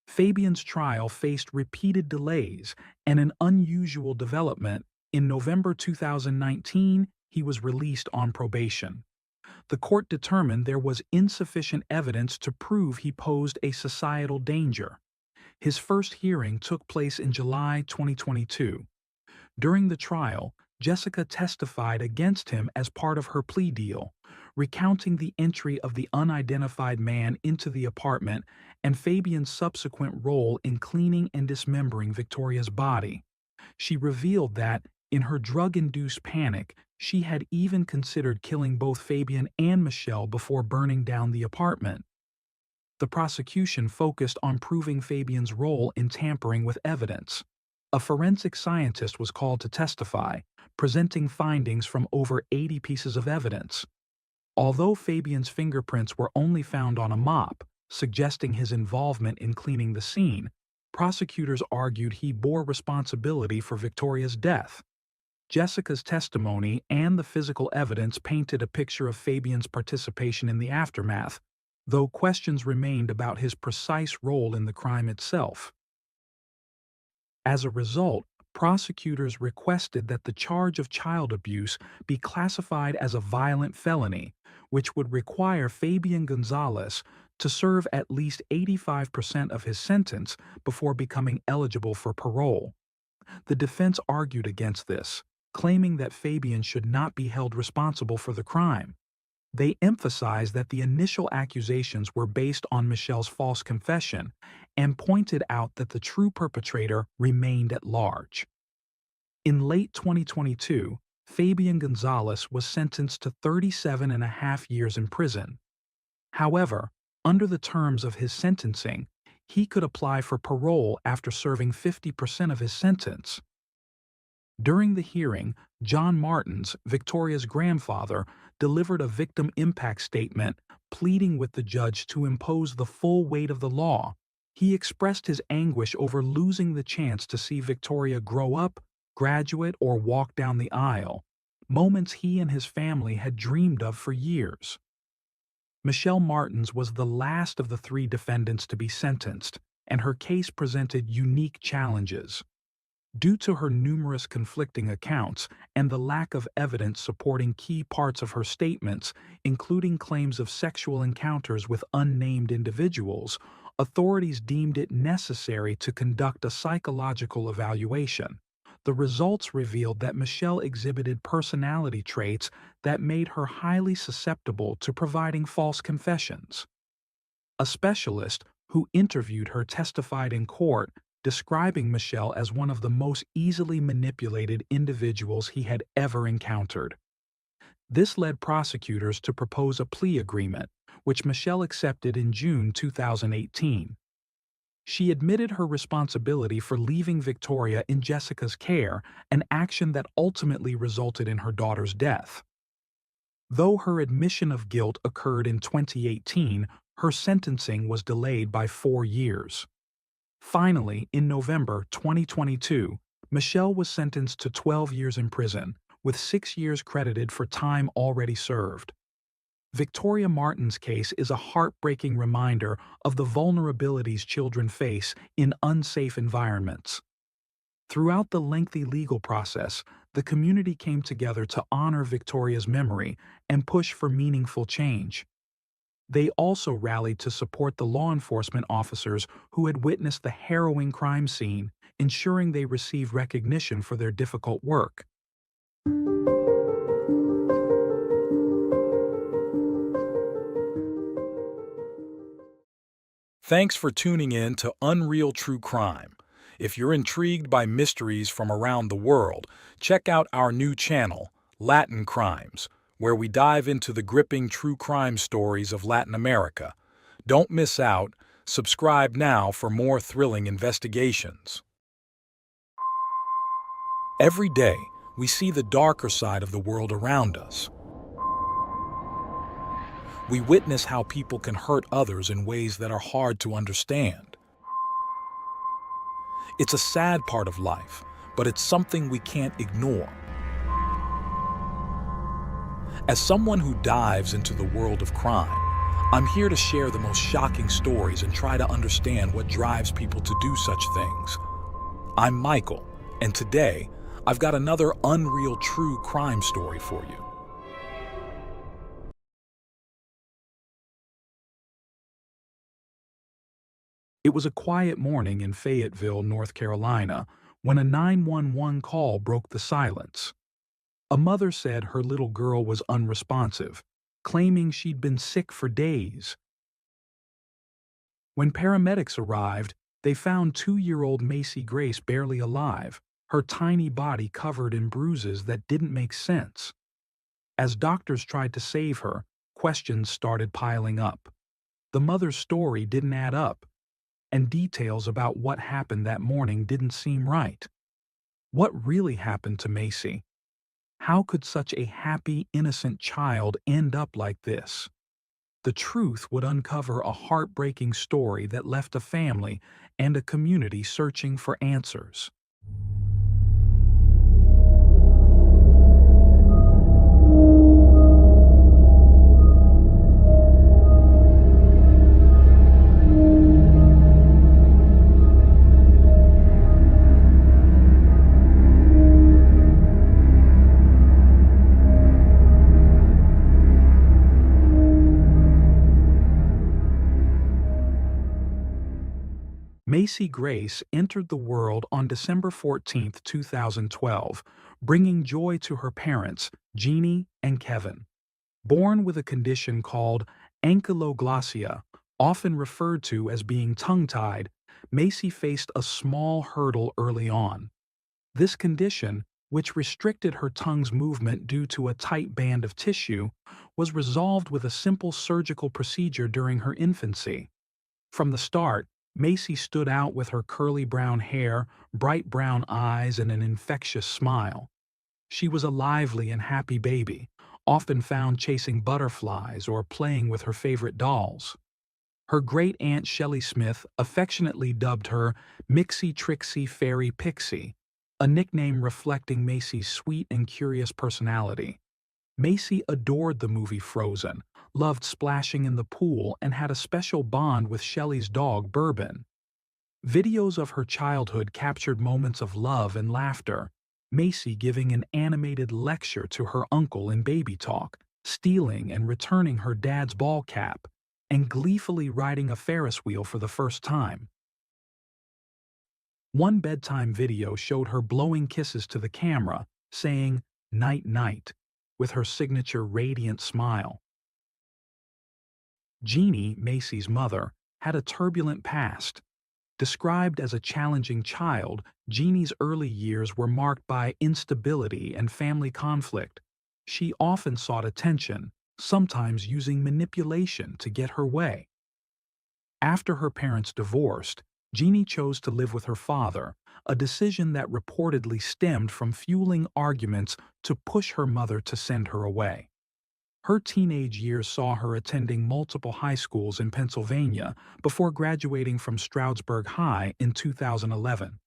Fabian's trial faced repeated delays and an unusual development. In November 2019, he was released on probation. The court determined there was insufficient evidence to prove he posed a societal danger. His first hearing took place in July 2022. During the trial, Jessica testified against him as part of her plea deal, recounting the entry of the unidentified man into the apartment and Fabian's subsequent role in cleaning and dismembering Victoria's body. She revealed that, in her drug-induced panic, she had even considered killing both Fabian and Michelle before burning down the apartment. The prosecution focused on proving Fabian's role in tampering with evidence. A forensic scientist was called to testify, presenting findings from over 80 pieces of evidence. Although Fabian's fingerprints were only found on a mop, suggesting his involvement in cleaning the scene, prosecutors argued he bore responsibility for Victoria's death. Jessica's testimony and the physical evidence painted a picture of Fabian's participation in the aftermath, though questions remained about his precise role in the crime itself. As a result, prosecutors requested that the charge of child abuse be classified as a violent felony, which would require Fabian Gonzalez to serve at least 85% of his sentence before becoming eligible for parole. The defense argued against this, claiming that Fabian should not be held responsible for the crime. They emphasized that the initial accusations were based on Michelle's false confession and pointed out that the true perpetrator remained at large. In late 2022, Fabian Gonzalez was sentenced to 37.5 years in prison. However, under the terms of his sentencing, he could apply for parole after serving 50% of his sentence. During the hearing, John Martins, Victoria's grandfather, delivered a victim impact statement pleading with the judge to impose the full weight of the law. He expressed his anguish over losing the chance to see Victoria grow up, graduate, or walk down the aisle, moments he and his family had dreamed of for years. Michelle Martins was the last of the 3 defendants to be sentenced, and her case presented unique challenges. Due to her numerous conflicting accounts and the lack of evidence supporting key parts of her statements, including claims of sexual encounters with unnamed individuals, authorities deemed it necessary to conduct a psychological evaluation. The results revealed that Michelle exhibited personality traits that made her highly susceptible to providing false confessions. A specialist who interviewed her testified in court, describing Michelle as one of the most easily manipulated individuals he had ever encountered. This led prosecutors to propose a plea agreement, which Michelle accepted in June 2018. She admitted her responsibility for leaving Victoria in Jessica's care, an action that ultimately resulted in her daughter's death. Though her admission of guilt occurred in 2018, her sentencing was delayed by 4 years. Finally, in November 2022, Michelle was sentenced to 12 years in prison, with 6 years credited for time already served. Victoria Martin's case is a heartbreaking reminder of the vulnerabilities children face in unsafe environments. Throughout the lengthy legal process, the community came together to honor Victoria's memory and push for meaningful change. They also rallied to support the law enforcement officers who had witnessed the harrowing crime scene, ensuring they received recognition for their difficult work. Thanks for tuning in to Unreal True Crime. If you're intrigued by mysteries from around the world, check out our new channel, Latin Crimes, where we dive into the gripping true crime stories of Latin America. Don't miss out. Subscribe now for more thrilling investigations. Every day, we see the darker side of the world around us. We witness how people can hurt others in ways that are hard to understand. It's a sad part of life, but it's something we can't ignore. As someone who dives into the world of crime, I'm here to share the most shocking stories and try to understand what drives people to do such things. I'm Michael, and today, I've got another unreal true crime story for you. It was a quiet morning in Fayetteville, North Carolina, when a 911 call broke the silence. A mother said her little girl was unresponsive, claiming she'd been sick for days. When paramedics arrived, they found 2-year-old Macy Grace barely alive, her tiny body covered in bruises that didn't make sense. As doctors tried to save her, questions started piling up. The mother's story didn't add up, and details about what happened that morning didn't seem right. What really happened to Macy? How could such a happy, innocent child end up like this? The truth would uncover a heartbreaking story that left a family and a community searching for answers. Macy Grace entered the world on December 14, 2012, bringing joy to her parents, Jeannie and Kevin. Born with a condition called ankylosing, often referred to as being tongue-tied, Macy faced a small hurdle early on. This condition, which restricted her tongue's movement due to a tight band of tissue, was resolved with a simple surgical procedure during her infancy. From the start, Macy stood out with her curly brown hair, bright brown eyes, and an infectious smile. She was a lively and happy baby, often found chasing butterflies or playing with her favorite dolls. Her great-aunt Shelley Smith affectionately dubbed her Mixie Trixie Fairy Pixie, a nickname reflecting Macy's sweet and curious personality. Macy adored the movie Frozen, loved splashing in the pool, and had a special bond with Shelley's dog Bourbon. Videos of her childhood captured moments of love and laughter, Macy giving an animated lecture to her uncle in baby talk, stealing and returning her dad's ball cap, and gleefully riding a Ferris wheel for the first time. One bedtime video showed her blowing kisses to the camera, saying, "Night, night," with her signature radiant smile. Jeannie, Macy's mother, had a turbulent past. Described as a challenging child, Jeannie's early years were marked by instability and family conflict. She often sought attention, sometimes using manipulation to get her way. After her parents divorced, Jeannie chose to live with her father, a decision that reportedly stemmed from fueling arguments to push her mother to send her away. Her teenage years saw her attending multiple high schools in Pennsylvania before graduating from Stroudsburg High in 2011.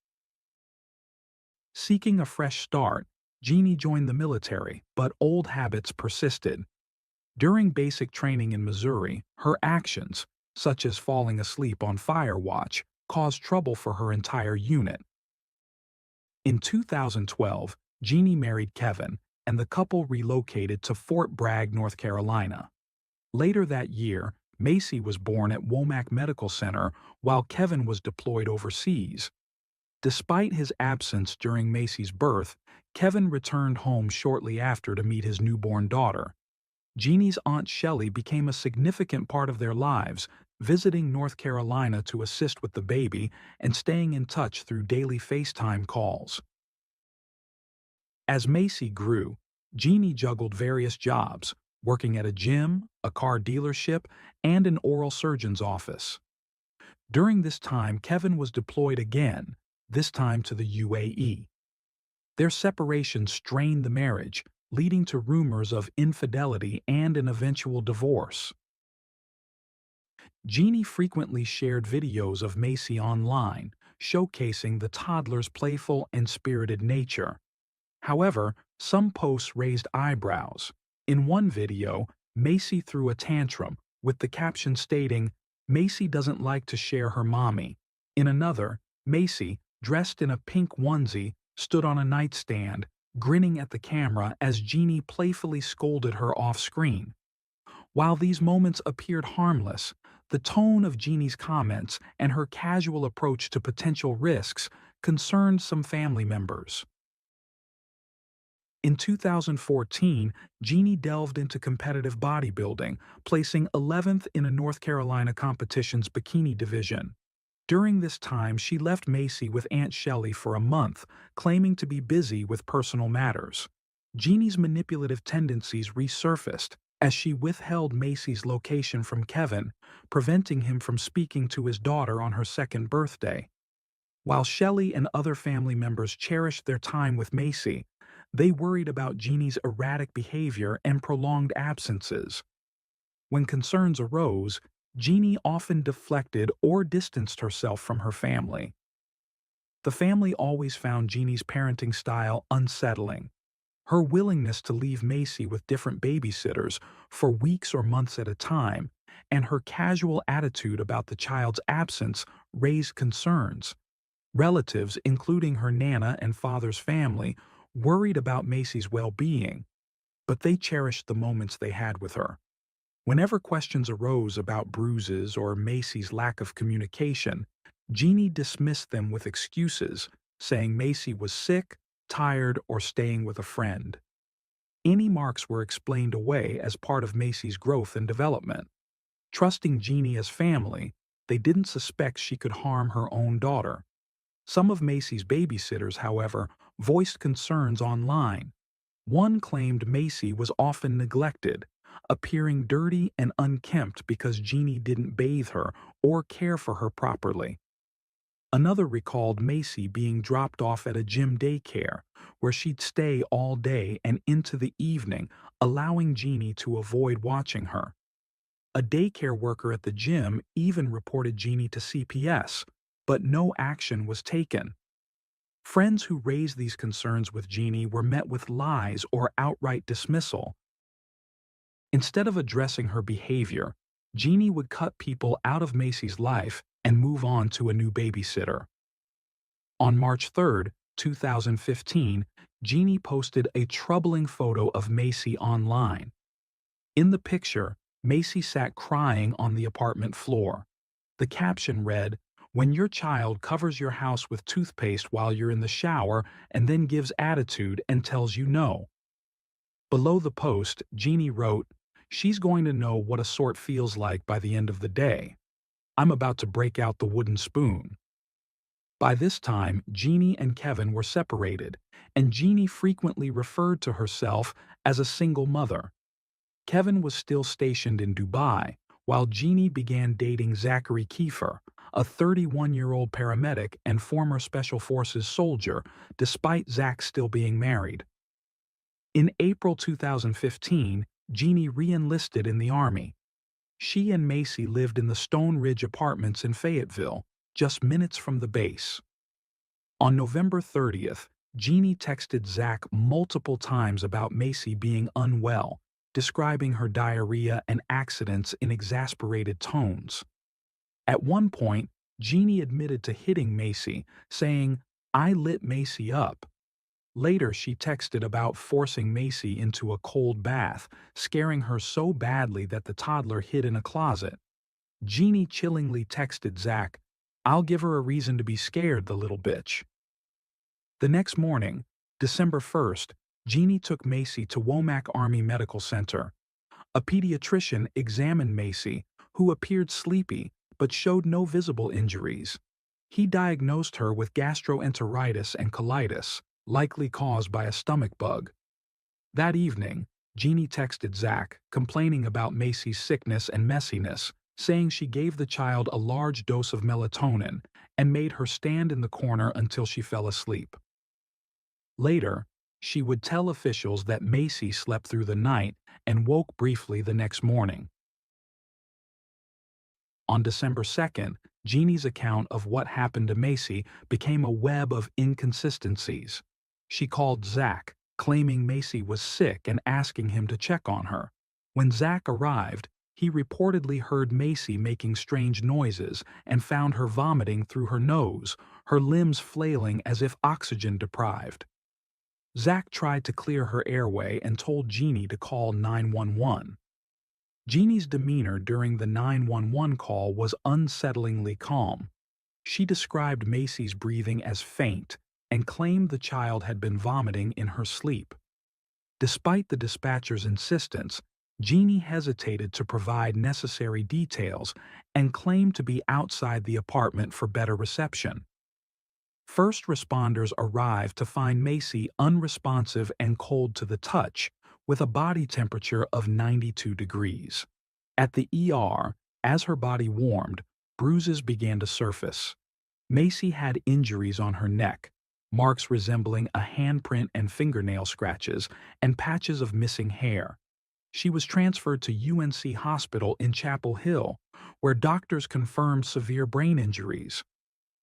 Seeking a fresh start, Jeannie joined the military, but old habits persisted. During basic training in Missouri, her actions, such as falling asleep on fire watch, caused trouble for her entire unit. In 2012, Jeannie married Kevin, and the couple relocated to Fort Bragg, North Carolina. Later that year, Macy was born at Womack Medical Center while Kevin was deployed overseas. Despite his absence during Macy's birth, Kevin returned home shortly after to meet his newborn daughter. Jeannie's Aunt Shelley became a significant part of their lives, visiting North Carolina to assist with the baby and staying in touch through daily FaceTime calls. As Macy grew, Jeannie juggled various jobs, working at a gym, a car dealership, and an oral surgeon's office. During this time, Kevin was deployed again, this time to the UAE. Their separation strained the marriage, leading to rumors of infidelity and an eventual divorce. Jeannie frequently shared videos of Macy online, showcasing the toddler's playful and spirited nature. However, some posts raised eyebrows. In one video, Macy threw a tantrum, with the caption stating, "Macy doesn't like to share her mommy." In another, Macy, dressed in a pink onesie, stood on a nightstand, grinning at the camera as Jeannie playfully scolded her off-screen. While these moments appeared harmless, the tone of Jeannie's comments and her casual approach to potential risks concerned some family members. In 2014, Jeannie delved into competitive bodybuilding, placing 11th in a North Carolina competition's bikini division. During this time, she left Macy with Aunt Shelley for a month, claiming to be busy with personal matters. Jeannie's manipulative tendencies resurfaced as she withheld Macy's location from Kevin, preventing him from speaking to his daughter on her second birthday. While Shelley and other family members cherished their time with Macy, they worried about Jeannie's erratic behavior and prolonged absences. When concerns arose, Jeannie often deflected or distanced herself from her family. The family always found Jeannie's parenting style unsettling. Her willingness to leave Macy with different babysitters for weeks or months at a time, and her casual attitude about the child's absence raised concerns. Relatives, including her Nana and father's family, worried about Macy's well-being, but they cherished the moments they had with her. Whenever questions arose about bruises or Macy's lack of communication, Jeannie dismissed them with excuses, saying Macy was sick, tired, or staying with a friend. Any marks were explained away as part of Macy's growth and development. Trusting Jeannie as family, they didn't suspect she could harm her own daughter. Some of Macy's babysitters, however, voiced concerns online. One claimed Macy was often neglected, appearing dirty and unkempt because Jeannie didn't bathe her or care for her properly. Another recalled Macy being dropped off at a gym daycare, where she'd stay all day and into the evening, allowing Jeannie to avoid watching her. A daycare worker at the gym even reported Jeannie to CPS, but no action was taken. Friends who raised these concerns with Jeannie were met with lies or outright dismissal. Instead of addressing her behavior, Jeannie would cut people out of Macy's life and move on to a new babysitter. On March 3, 2015, Jeannie posted a troubling photo of Macy online. In the picture, Macy sat crying on the apartment floor. The caption read, "When your child covers your house with toothpaste while you're in the shower and then gives attitude and tells you no." Below the post, Jeannie wrote, "She's going to know what a sort feels like by the end of the day. I'm about to break out the wooden spoon." By this time, Jeannie and Kevin were separated, and Jeannie frequently referred to herself as a single mother. Kevin was still stationed in Dubai, while Jeannie began dating Zachary Kiefer, a 31-year-old paramedic and former Special Forces soldier, despite Zach still being married. In April 2015, Jeannie re-enlisted in the Army. She and Macy lived in the Stone Ridge Apartments in Fayetteville, just minutes from the base. On November 30th, Jeannie texted Zach multiple times about Macy being unwell, describing her diarrhea and accidents in exasperated tones. At one point, Jeannie admitted to hitting Macy, saying, "I lit Macy up." Later, she texted about forcing Macy into a cold bath, scaring her so badly that the toddler hid in a closet. Jeannie chillingly texted Zach, "I'll give her a reason to be scared, the little bitch." The next morning, December 1st, Jeannie took Macy to Womack Army Medical Center. A pediatrician examined Macy, who appeared sleepy but showed no visible injuries. He diagnosed her with gastroenteritis and colitis, likely caused by a stomach bug. That evening, Jeannie texted Zach, complaining about Macy's sickness and messiness, saying she gave the child a large dose of melatonin and made her stand in the corner until she fell asleep. Later, she would tell officials that Macy slept through the night and woke briefly the next morning. On December 2nd, Jeannie's account of what happened to Macy became a web of inconsistencies. She called Zach, claiming Macy was sick and asking him to check on her. When Zach arrived, he reportedly heard Macy making strange noises and found her vomiting through her nose, her limbs flailing as if oxygen deprived. Zach tried to clear her airway and told Jeannie to call 911. Jeannie's demeanor during the 911 call was unsettlingly calm. She described Macy's breathing as faint and claimed the child had been vomiting in her sleep. Despite the dispatcher's insistence, Jeannie hesitated to provide necessary details and claimed to be outside the apartment for better reception. First responders arrived to find Macy unresponsive and cold to the touch, with a body temperature of 92 degrees. At the ER, as her body warmed, bruises began to surface. Macy had injuries on her neck, marks resembling a handprint and fingernail scratches, and patches of missing hair. She was transferred to UNC Hospital in Chapel Hill, where doctors confirmed severe brain injuries.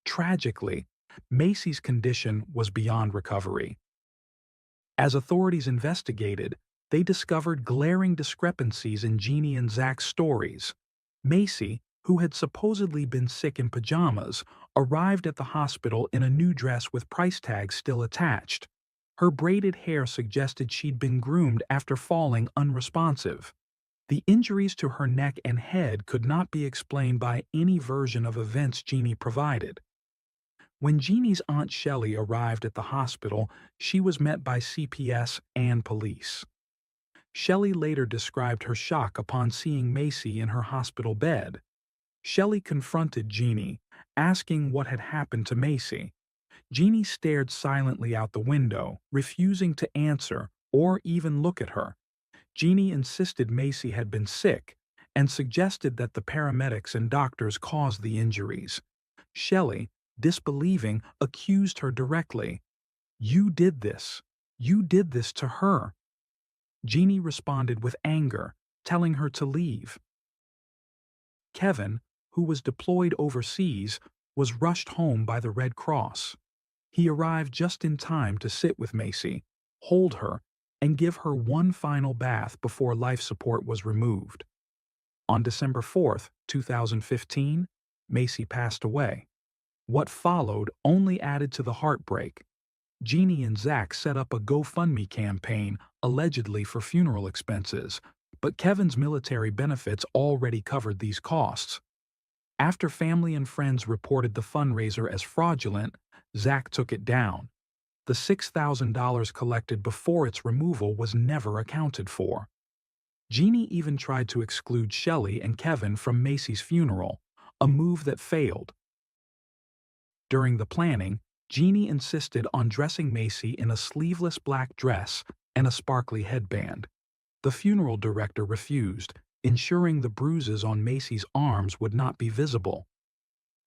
Tragically, Macy's condition was beyond recovery. As authorities investigated, they discovered glaring discrepancies in Jeannie and Zach's stories. Macy, who had supposedly been sick in pajamas, arrived at the hospital in a new dress with price tags still attached. Her braided hair suggested she'd been groomed after falling unresponsive. The injuries to her neck and head could not be explained by any version of events Jeannie provided. When Jeannie's Aunt Shelley arrived at the hospital, she was met by CPS and police. Shelley later described her shock upon seeing Macy in her hospital bed. Shelley confronted Jeannie, asking what had happened to Macy. Jeannie stared silently out the window, refusing to answer or even look at her. Jeannie insisted Macy had been sick and suggested that the paramedics and doctors caused the injuries. Shelley, disbelieving, accused her directly. "You did this. You did this to her." Jeannie responded with anger, telling her to leave. Kevin, who was deployed overseas, was rushed home by the Red Cross. He arrived just in time to sit with Macy, hold her, and give her one final bath before life support was removed. On December 4th, 2015, Macy passed away. What followed only added to the heartbreak. Jeannie and Zach set up a GoFundMe campaign, allegedly for funeral expenses, but Kevin's military benefits already covered these costs. After family and friends reported the fundraiser as fraudulent, Zach took it down. The $6,000 collected before its removal was never accounted for. Jeannie even tried to exclude Shelley and Kevin from Macy's funeral, a move that failed. During the planning, Jeannie insisted on dressing Macy in a sleeveless black dress and a sparkly headband. The funeral director refused, ensuring the bruises on Macy's arms would not be visible.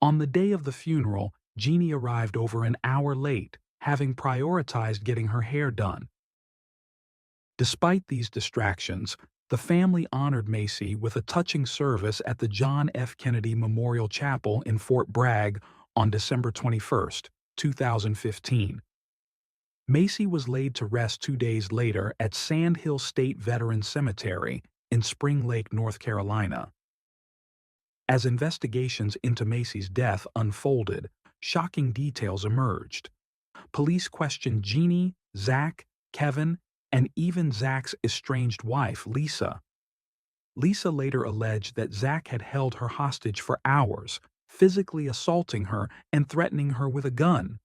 On the day of the funeral, Jeannie arrived over an hour late, having prioritized getting her hair done. Despite these distractions, the family honored Macy with a touching service at the John F. Kennedy Memorial Chapel in Fort Bragg on December 21, 2015. Macy was laid to rest 2 days later at Sand Hill State Veterans Cemetery in Spring Lake, North Carolina. As investigations into Macy's death unfolded, shocking details emerged. Police questioned Jeannie, Zach, Kevin, and even Zach's estranged wife, Lisa. Lisa later alleged that Zach had held her hostage for hours, physically assaulting her and threatening her with a gun.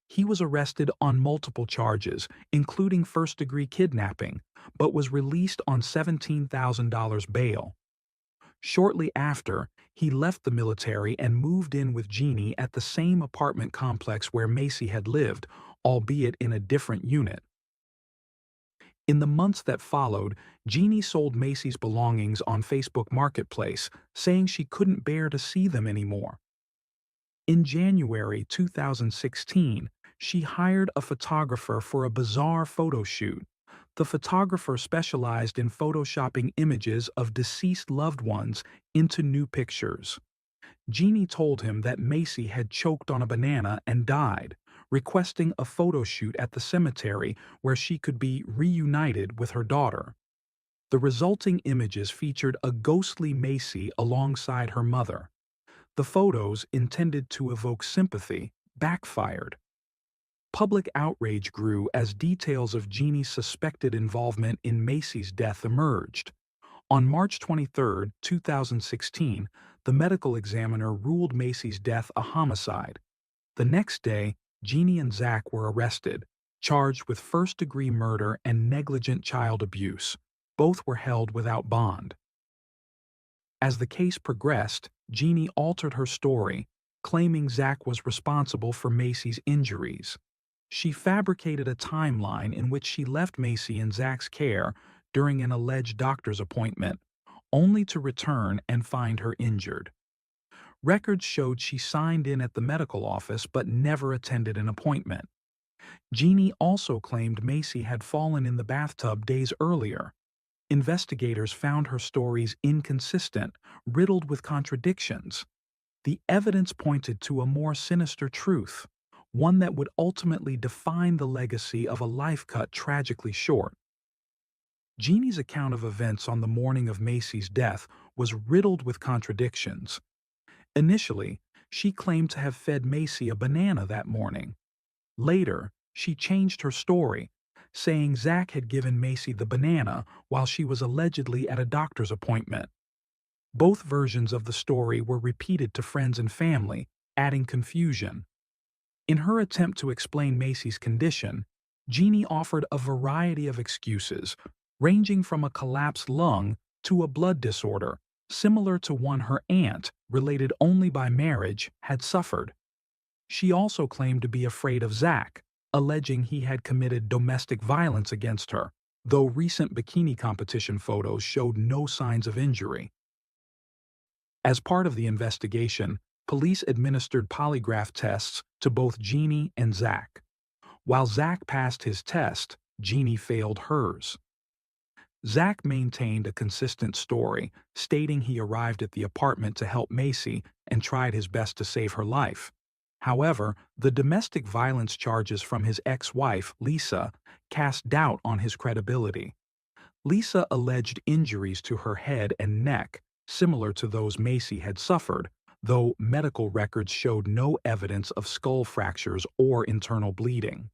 He was arrested on multiple charges, including first-degree kidnapping, but was released on $17,000 bail. Shortly after, he left the military and moved in with Jeannie at the same apartment complex where Macy had lived, albeit in a different unit. In the months that followed, Jeannie sold Macy's belongings on Facebook Marketplace, saying she couldn't bear to see them anymore. In January 2016, she hired a photographer for a bizarre photo shoot. The photographer specialized in photoshopping images of deceased loved ones into new pictures. Jeannie told him that Macy had choked on a banana and died, requesting a photo shoot at the cemetery where she could be reunited with her daughter. The resulting images featured a ghostly Macy alongside her mother. The photos, intended to evoke sympathy, backfired. Public outrage grew as details of Jeannie's suspected involvement in Macy's death emerged. On March 23, 2016, the medical examiner ruled Macy's death a homicide. The next day, Jeannie and Zach were arrested, charged with first-degree murder and negligent child abuse. Both were held without bond. As the case progressed, Jeannie altered her story, claiming Zach was responsible for Macy's injuries. She fabricated a timeline in which she left Macy in Zach's care during an alleged doctor's appointment, only to return and find her injured. Records showed she signed in at the medical office but never attended an appointment. Jeannie also claimed Macy had fallen in the bathtub days earlier. Investigators found her stories inconsistent, riddled with contradictions. The evidence pointed to a more sinister truth, one that would ultimately define the legacy of a life cut tragically short. Jeannie's account of events on the morning of Macy's death was riddled with contradictions. Initially, she claimed to have fed Macy a banana that morning. Later, she changed her story, saying Zach had given Macy the banana while she was allegedly at a doctor's appointment. Both versions of the story were repeated to friends and family, adding confusion. In her attempt to explain Macy's condition, Jeannie offered a variety of excuses, ranging from a collapsed lung to a blood disorder, similar to one her aunt, related only by marriage, had suffered. She also claimed to be afraid of Zach, alleging he had committed domestic violence against her, though recent bikini competition photos showed no signs of injury. As part of the investigation, police administered polygraph tests to both Jeannie and Zach. While Zach passed his test, Jeannie failed hers. Zach maintained a consistent story, stating he arrived at the apartment to help Macy and tried his best to save her life. However, the domestic violence charges from his ex-wife, Lisa, cast doubt on his credibility. Lisa alleged injuries to her head and neck, similar to those Macy had suffered, though medical records showed no evidence of skull fractures or internal bleeding.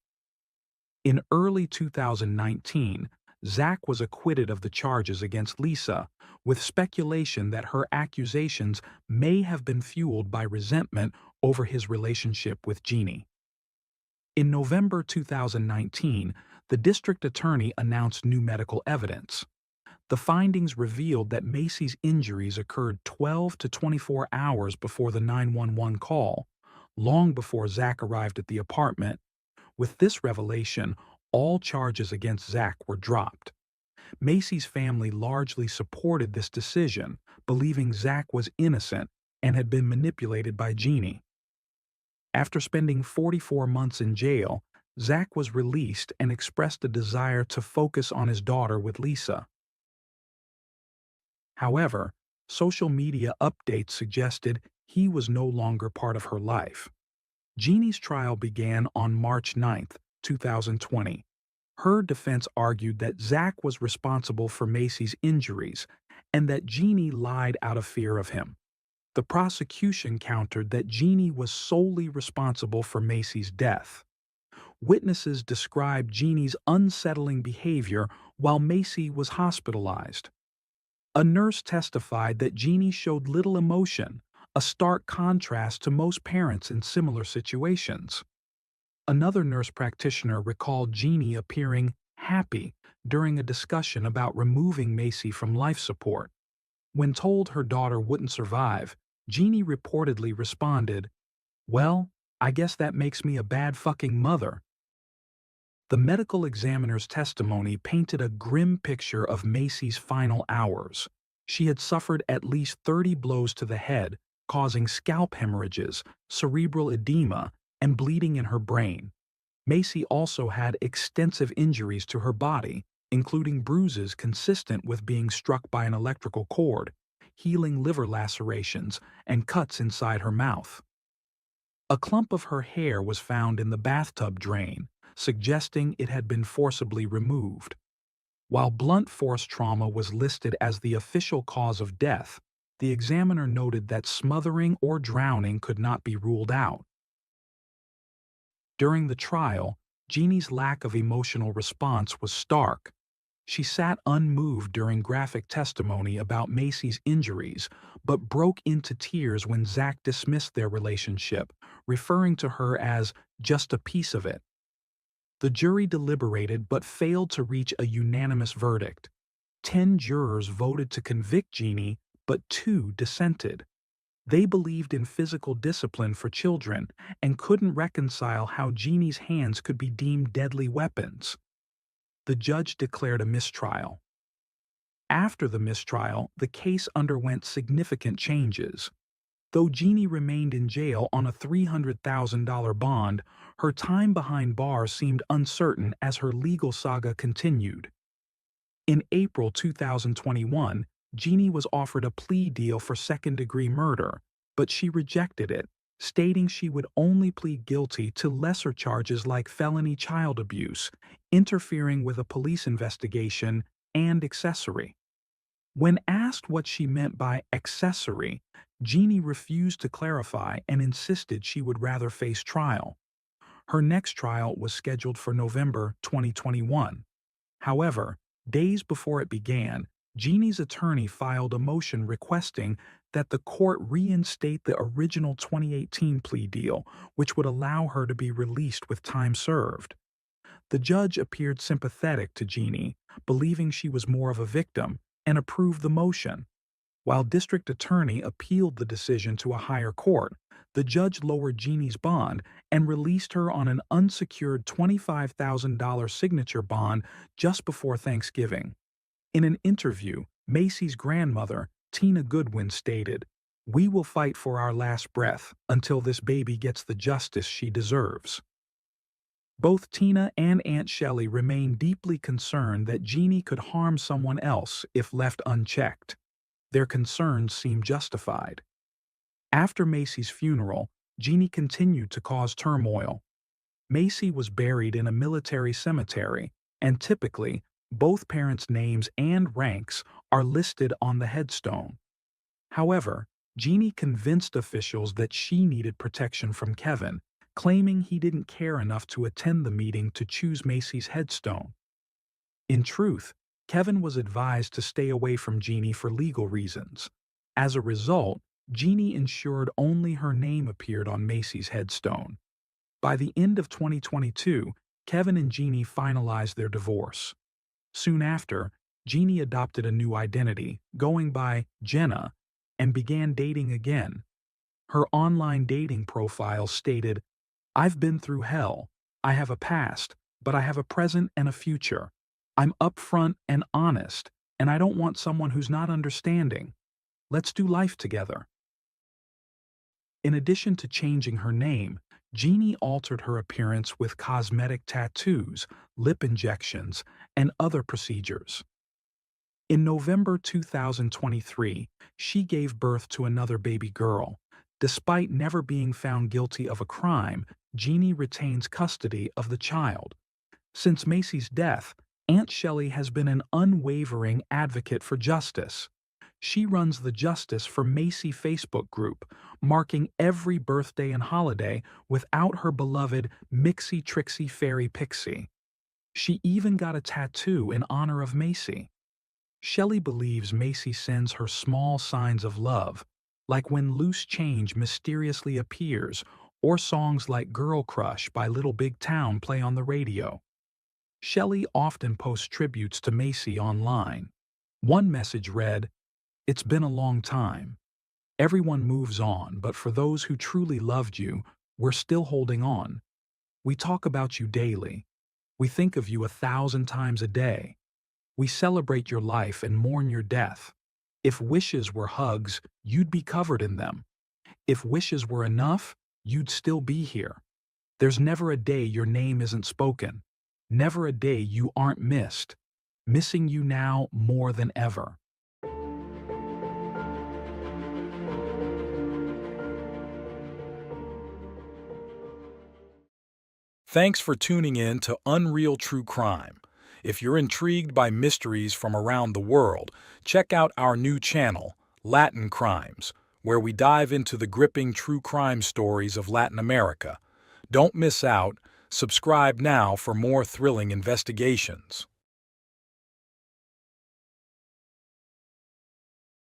In early 2019, Zach was acquitted of the charges against Lisa, with speculation that her accusations may have been fueled by resentment over his relationship with Jeannie. In November 2019, the district attorney announced new medical evidence. The findings revealed that Macy's injuries occurred 12 to 24 hours before the 911 call, long before Zach arrived at the apartment. With this revelation, all charges against Zach were dropped. Macy's family largely supported this decision, believing Zach was innocent and had been manipulated by Jeannie. After spending 44 months in jail, Zach was released and expressed a desire to focus on his daughter with Lisa. However, social media updates suggested he was no longer part of her life. Jeannie's trial began on March 9, 2020. Her defense argued that Zach was responsible for Macy's injuries and that Jeannie lied out of fear of him. The prosecution countered that Jeannie was solely responsible for Macy's death. Witnesses described Jeannie's unsettling behavior while Macy was hospitalized. A nurse testified that Jeannie showed little emotion, a stark contrast to most parents in similar situations. Another nurse practitioner recalled Jeannie appearing happy during a discussion about removing Macy from life support. When told her daughter wouldn't survive, Jeannie reportedly responded, "Well, I guess that makes me a bad fucking mother." The medical examiner's testimony painted a grim picture of Macy's final hours. She had suffered at least 30 blows to the head, causing scalp hemorrhages, cerebral edema, and bleeding in her brain. Macy also had extensive injuries to her body, including bruises consistent with being struck by an electrical cord, healing liver lacerations, and cuts inside her mouth. A clump of her hair was found in the bathtub drain, suggesting it had been forcibly removed. While blunt force trauma was listed as the official cause of death, the examiner noted that smothering or drowning could not be ruled out. During the trial, Jeannie's lack of emotional response was stark. She sat unmoved during graphic testimony about Macy's injuries, but broke into tears when Zach dismissed their relationship, referring to her as just a piece of it. The jury deliberated but failed to reach a unanimous verdict. 10 jurors voted to convict Jeannie, but 2 dissented. They believed in physical discipline for children and couldn't reconcile how Jeannie's hands could be deemed deadly weapons. The judge declared a mistrial. After the mistrial, the case underwent significant changes. Though Jeannie remained in jail on a $300,000 bond, her time behind bars seemed uncertain as her legal saga continued. In April 2021, Jeannie was offered a plea deal for second-degree murder, but she rejected it, stating she would only plead guilty to lesser charges like felony child abuse, interfering with a police investigation, and accessory. When asked what she meant by accessory, Jeannie refused to clarify and insisted she would rather face trial. Her next trial was scheduled for November 2021. However, days before it began, Jeannie's attorney filed a motion requesting that the court reinstate the original 2018 plea deal, which would allow her to be released with time served. The judge appeared sympathetic to Jeannie, believing she was more of a victim, and approved the motion. While district attorney appealed the decision to a higher court, the judge lowered Jeannie's bond and released her on an unsecured $25,000 signature bond just before Thanksgiving. In an interview, Macy's grandmother, Tina Goodwin, stated, "We will fight for our last breath until this baby gets the justice she deserves." Both Tina and Aunt Shelley remain deeply concerned that Jeannie could harm someone else if left unchecked. Their concerns seem justified. After Macy's funeral, Jeannie continued to cause turmoil. Macy was buried in a military cemetery, and typically, both parents' names and ranks are listed on the headstone. However, Jeannie convinced officials that she needed protection from Kevin, claiming he didn't care enough to attend the meeting to choose Macy's headstone. In truth, Kevin was advised to stay away from Jeannie for legal reasons. As a result, Jeannie ensured only her name appeared on Macy's headstone. By the end of 2022, Kevin and Jeannie finalized their divorce. Soon after, Jeannie adopted a new identity, going by Jenna, and began dating again. Her online dating profile stated, "I've been through hell. I have a past, but I have a present and a future. I'm upfront and honest, and I don't want someone who's not understanding. Let's do life together." In addition to changing her name, Jeannie altered her appearance with cosmetic tattoos, lip injections, and other procedures. In November 2023, she gave birth to another baby girl. Despite never being found guilty of a crime, Jeannie retains custody of the child. Since Macy's death, Aunt Shelley has been an unwavering advocate for justice. She runs the Justice for Macy Facebook group, marking every birthday and holiday without her beloved Mixie Trixie Fairy Pixie. She even got a tattoo in honor of Macy. Shelley believes Macy sends her small signs of love, like when loose change mysteriously appears or songs like Girl Crush by Little Big Town play on the radio. Shelley often posts tributes to Macy online. One message read, "It's been a long time. Everyone moves on, but for those who truly loved you, we're still holding on. We talk about you daily. We think of you 1,000 times a day. We celebrate your life and mourn your death. If wishes were hugs, you'd be covered in them. If wishes were enough, you'd still be here. There's never a day your name isn't spoken. Never a day you aren't missed. Missing you now more than ever." Thanks for tuning in to Unreal True Crime. If you're intrigued by mysteries from around the world, check out our new channel, Latin Crimes, where we dive into the gripping true crime stories of Latin America. Don't miss out. Subscribe now for more thrilling investigations.